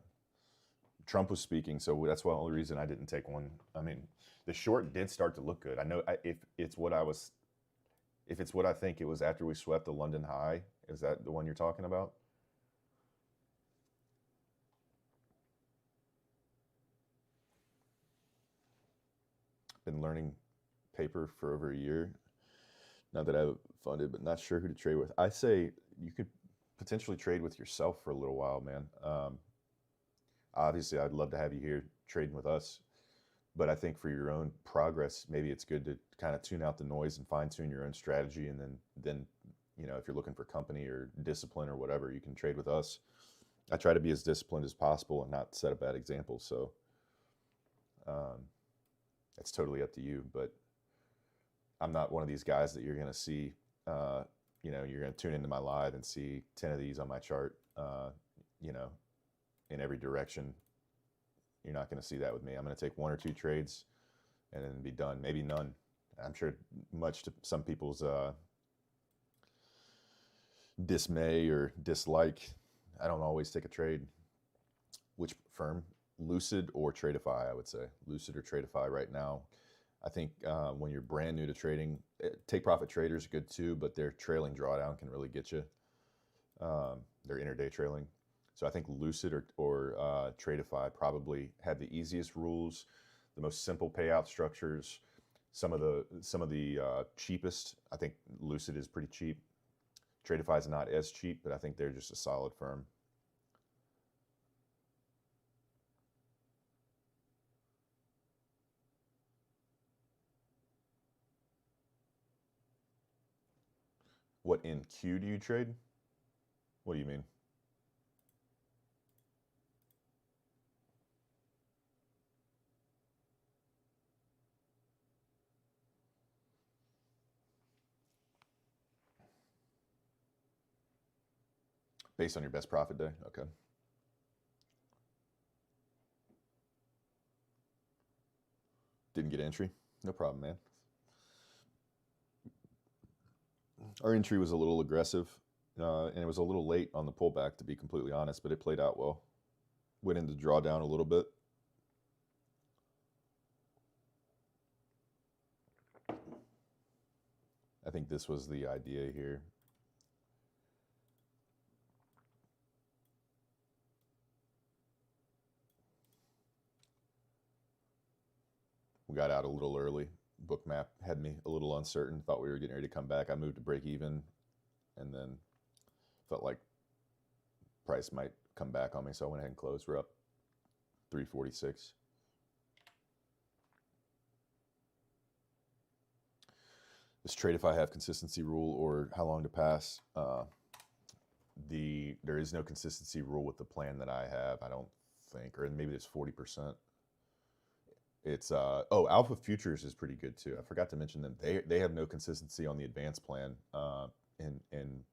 Trump was speaking, so that's the only reason I didn't take one. I mean, the short did start to look good. I know if it's what I think it was after we swept the London high. Is that the one you're talking about? Been learning paper for over a year. Now that I've funded, but not sure who to trade with. I say you could potentially trade with yourself for a little while, man. Obviously, I'd love to have you here trading with us, but I think for your own progress, maybe it's good to kind of tune out the noise and fine tune your own strategy, and then if you're looking for company or discipline or whatever, you can trade with us. I try to be as disciplined as possible and not set a bad example. So it's totally up to you, but I'm not one of these guys that you're going to see, you're going to tune into my live and see 10 of these on my chart, in every direction. You're not going to see that with me. I'm going to take 1 or 2 trades and then be done. Maybe none. I'm sure much to some people's dismay or dislike, I don't always take a trade. Which firm? Lucid or Tradeify, I would say. Lucid or Tradeify right now. I think when you're brand new to trading, take profit traders are good too, but their trailing drawdown can really get you. Their intraday trailing. So I think Lucid or Tradeify probably have the easiest rules, the most simple payout structures, some of the cheapest. I think Lucid is pretty cheap. Tradeify is not as cheap, but I think they're just a solid firm. What NQ do you trade? What do you mean? Based on your best profit day? Okay. didn't get entry. No problem, man. Our entry was a little aggressive, and it was a little late on the pullback, to be completely honest, but it played out well. Went into drawdown a little bit. I think this was the idea here. We got out a little early. Bookmap had me a little uncertain. Thought we were getting ready to come back. I moved to break even, and then felt like price might come back on me, so I went ahead and closed. We're up 346. This trade, if I have consistency rule or how long to pass, there is no consistency rule with the plan that I have, I don't think, or maybe it's 40%. It's Alpha Futures is pretty good too. I forgot to mention them. They have no consistency on the advanced plan in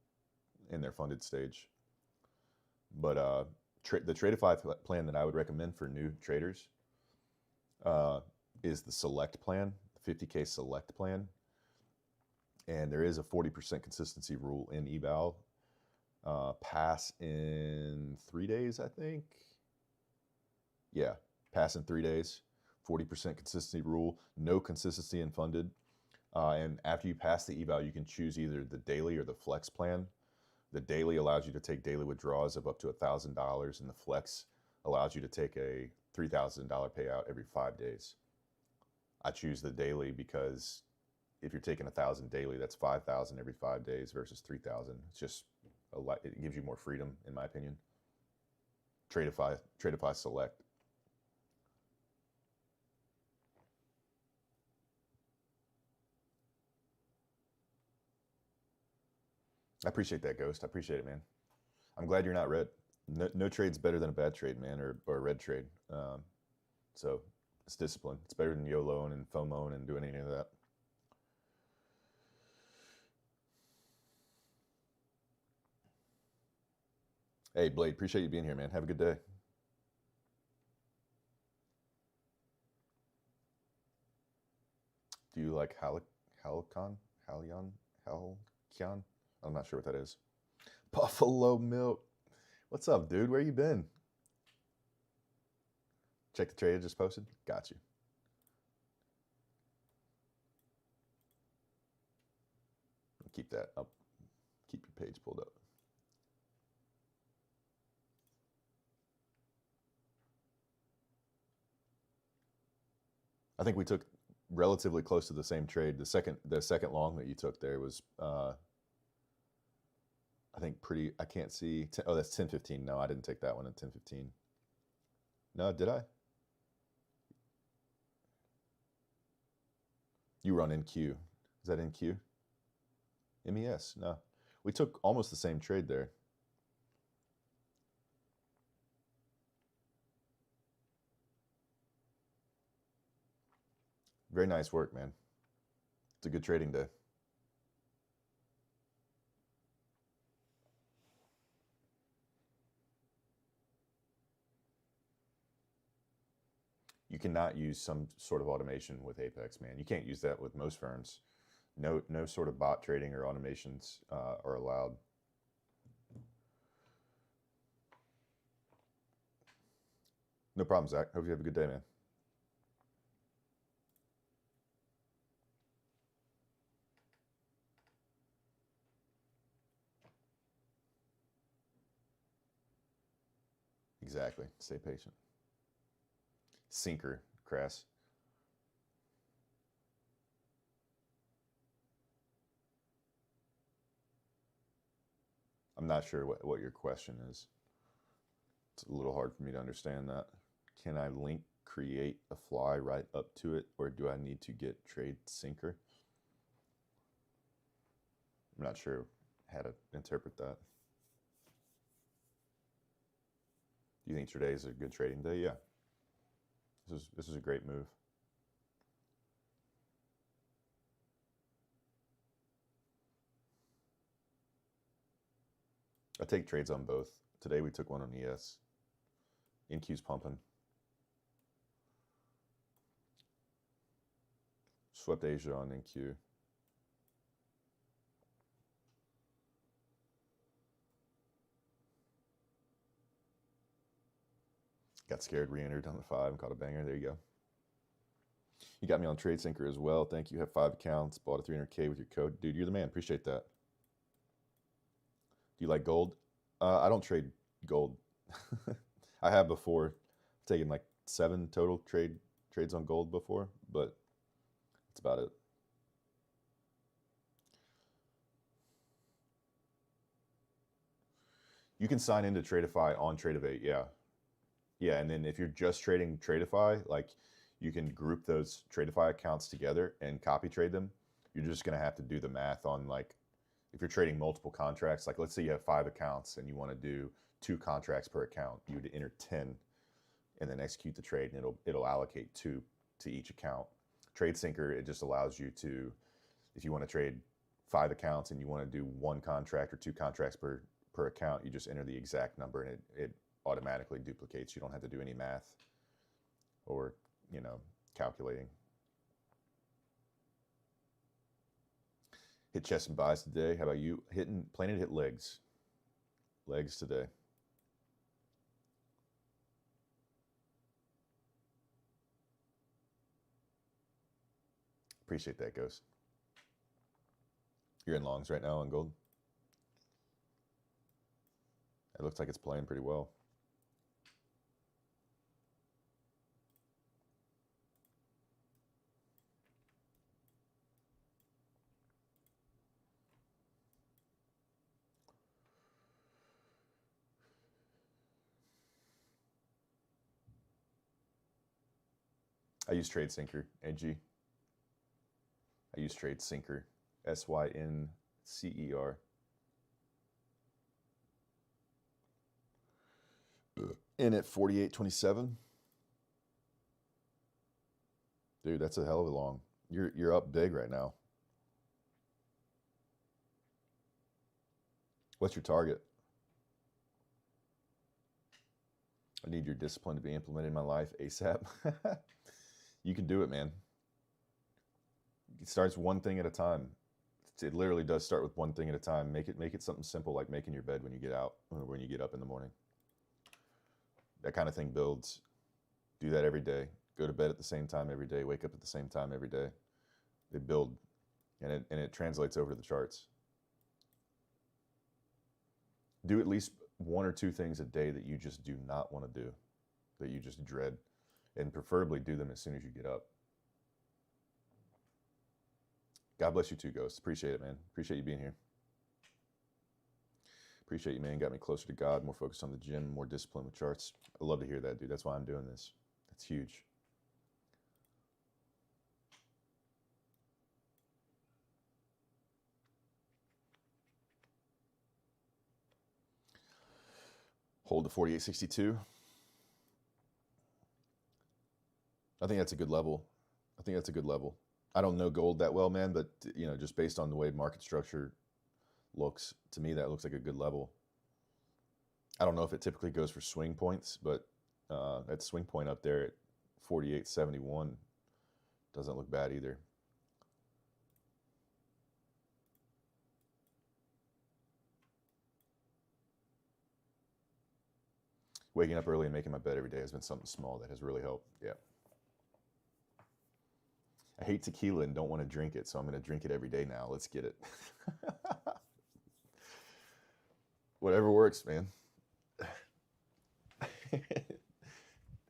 their funded stage. But the Tradeify plan that I would recommend for new traders is the Select plan, the 50K Select plan. And there is a 40% consistency rule in eval. Pass in 3 days, I think. Yeah, pass in 3 days. 40% consistency rule. No consistency in funded. And after you pass the eval, you can choose either the daily or the flex plan. The daily allows you to take daily withdrawals of up to $1,000, and the flex allows you to take a $3,000 payout every 5 days. I choose the daily because if you're taking 1,000 daily, that's 5,000 every 5 days versus 3,000. It's just it gives you more freedom, in my opinion. Tradeify Select. I appreciate that, Ghost. I appreciate it, man. I'm glad you're not red. No trade's better than a bad trade, man, or a red trade. So it's discipline. It's better than YOLOing and FOMOing and doing any of that. Hey, Blade, appreciate you being here, man. Have a good day. Do you like Halcyon? I'm not sure what that is. Buffalo milk. What's up, dude? Where you been? Check the trade I just posted. Got you. Keep that up. Keep your page pulled up. I think we took relatively close to the same trade. The second long that you took there was I think pretty. I can't see. Oh, that's 10:15. No, I didn't take that one at 10:15. No, did I? You run NQ. Is that NQ? MES? No. We took almost the same trade there. Very nice work, man. It's a good trading day. You cannot use some sort of automation with Apex, man. You can't use that with most firms. No sort of bot trading or automations are allowed. No problem, Zach. Hope you have a good day, man. Exactly. Stay patient. Sinker, Crass. I'm not sure what your question is. It's a little hard for me to understand that. Can I link create a fly right up to it, or do I need to get trade sinker? I'm not sure how to interpret that. Do you think today is a good trading day? Yeah. This is a great move. I take trades on both. Today we took one on ES. NQ's pumping. Swept Asia on NQ. Got scared, re-entered on the 5 and caught a banger. There you go. You got me on TradeSync as well. Thank you. Have 5 accounts. Bought a 300K with your code. Dude, you're the man. Appreciate that. Do you like gold? I don't trade gold. I have before. Taken like 7 total trades on gold before, but that's about it. You can sign into Tradeify on Tradeivate, yeah. Yeah, and then if you're just trading Tradeify, like you can group those Tradeify accounts together and copy trade them. You're just gonna have to do the math on like, if you're trading multiple contracts, like let's say you have 5 accounts and you wanna do 2 contracts per account, you would enter 10 and then execute the trade and it'll allocate 2 to each account. TradeSyncer, it just allows you to, if you wanna trade 5 accounts and you wanna do 1 contract or 2 contracts per account, you just enter the exact number and it automatically duplicates. You don't have to do any math or, calculating. Hit chest and buys today. How about you? Planning to hit legs. Legs today. Appreciate that, Ghost. You're in longs right now on gold. It looks like it's playing pretty well. I use TradeSyncer, AG. I use TradeSyncer, SYNCER. In at 48.27. Dude, that's a hell of a long. You're up big right now. What's your target? I need your discipline to be implemented in my life ASAP. You can do it, man. It starts one thing at a time. It literally does start with one thing at a time. Make it something simple, like making your bed when you get out or when you get up in the morning. That kind of thing builds. Do that every day. Go to bed at the same time every day. Wake up at the same time every day. They build, and it translates over to the charts. Do at least 1 or 2 things a day that you just do not want to do, that you just dread, and preferably do them as soon as you get up. God bless you too, Ghost. Appreciate it, man. Appreciate you being here. Appreciate you, man. Got me closer to God, more focused on the gym, more disciplined with charts. I love to hear that, dude. That's why I'm doing this. That's huge. Hold to 48.62. I think that's a good level. I don't know gold that well, man, but just based on the way market structure looks, to me that looks like a good level. I don't know if it typically goes for swing points, but that swing point up there at 48.71 doesn't look bad either. Waking up early and making my bed every day has been something small that has really helped. Yeah. I hate tequila and don't want to drink it, so I'm going to drink it every day now. Let's get it. Whatever works, man.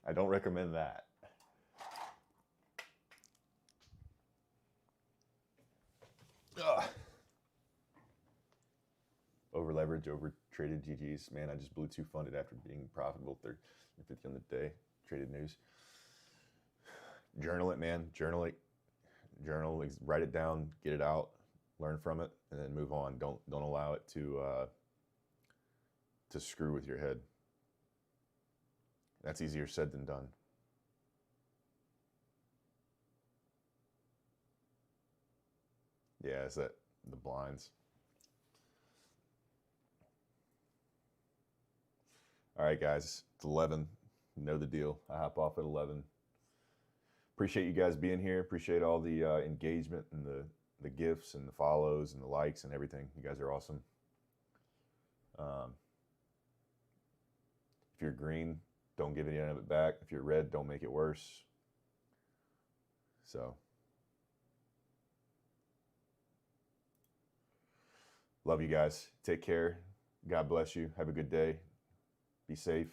I don't recommend that. Over leverage, over traded GGs. Man, I just blew 2 funded after being profitable 50 on the day. Traded news. Journal it, man. Journal it. Write it down. Get it out. Learn from it, and then move on. Don't allow it to screw with your head. That's easier said than done. Yeah, is that the blinds? All right, guys, it's 11. You know the deal. I hop off at 11. Appreciate you guys being here. Appreciate all the engagement and the gifts and the follows and the likes and everything. You guys are awesome. If you're green, don't give any of it back. If you're red, don't make it worse. So, love you guys. Take care. God bless you. Have a good day. Be safe.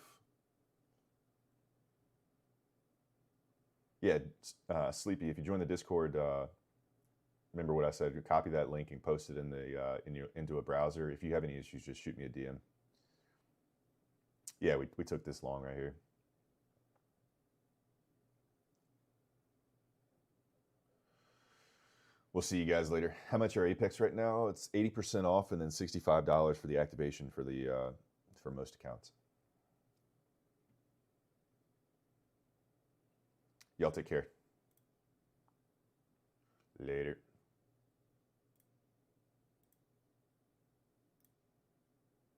Yeah, Sleepy, if you join the Discord, remember what I said. You copy that link and post it in the into a browser. If you have any issues, just shoot me a DM. Yeah, we took this long right here. We'll see you guys later. How much are Apex right now? It's 80% off and then $65 for the activation for the for most accounts. Y'all take care. Later.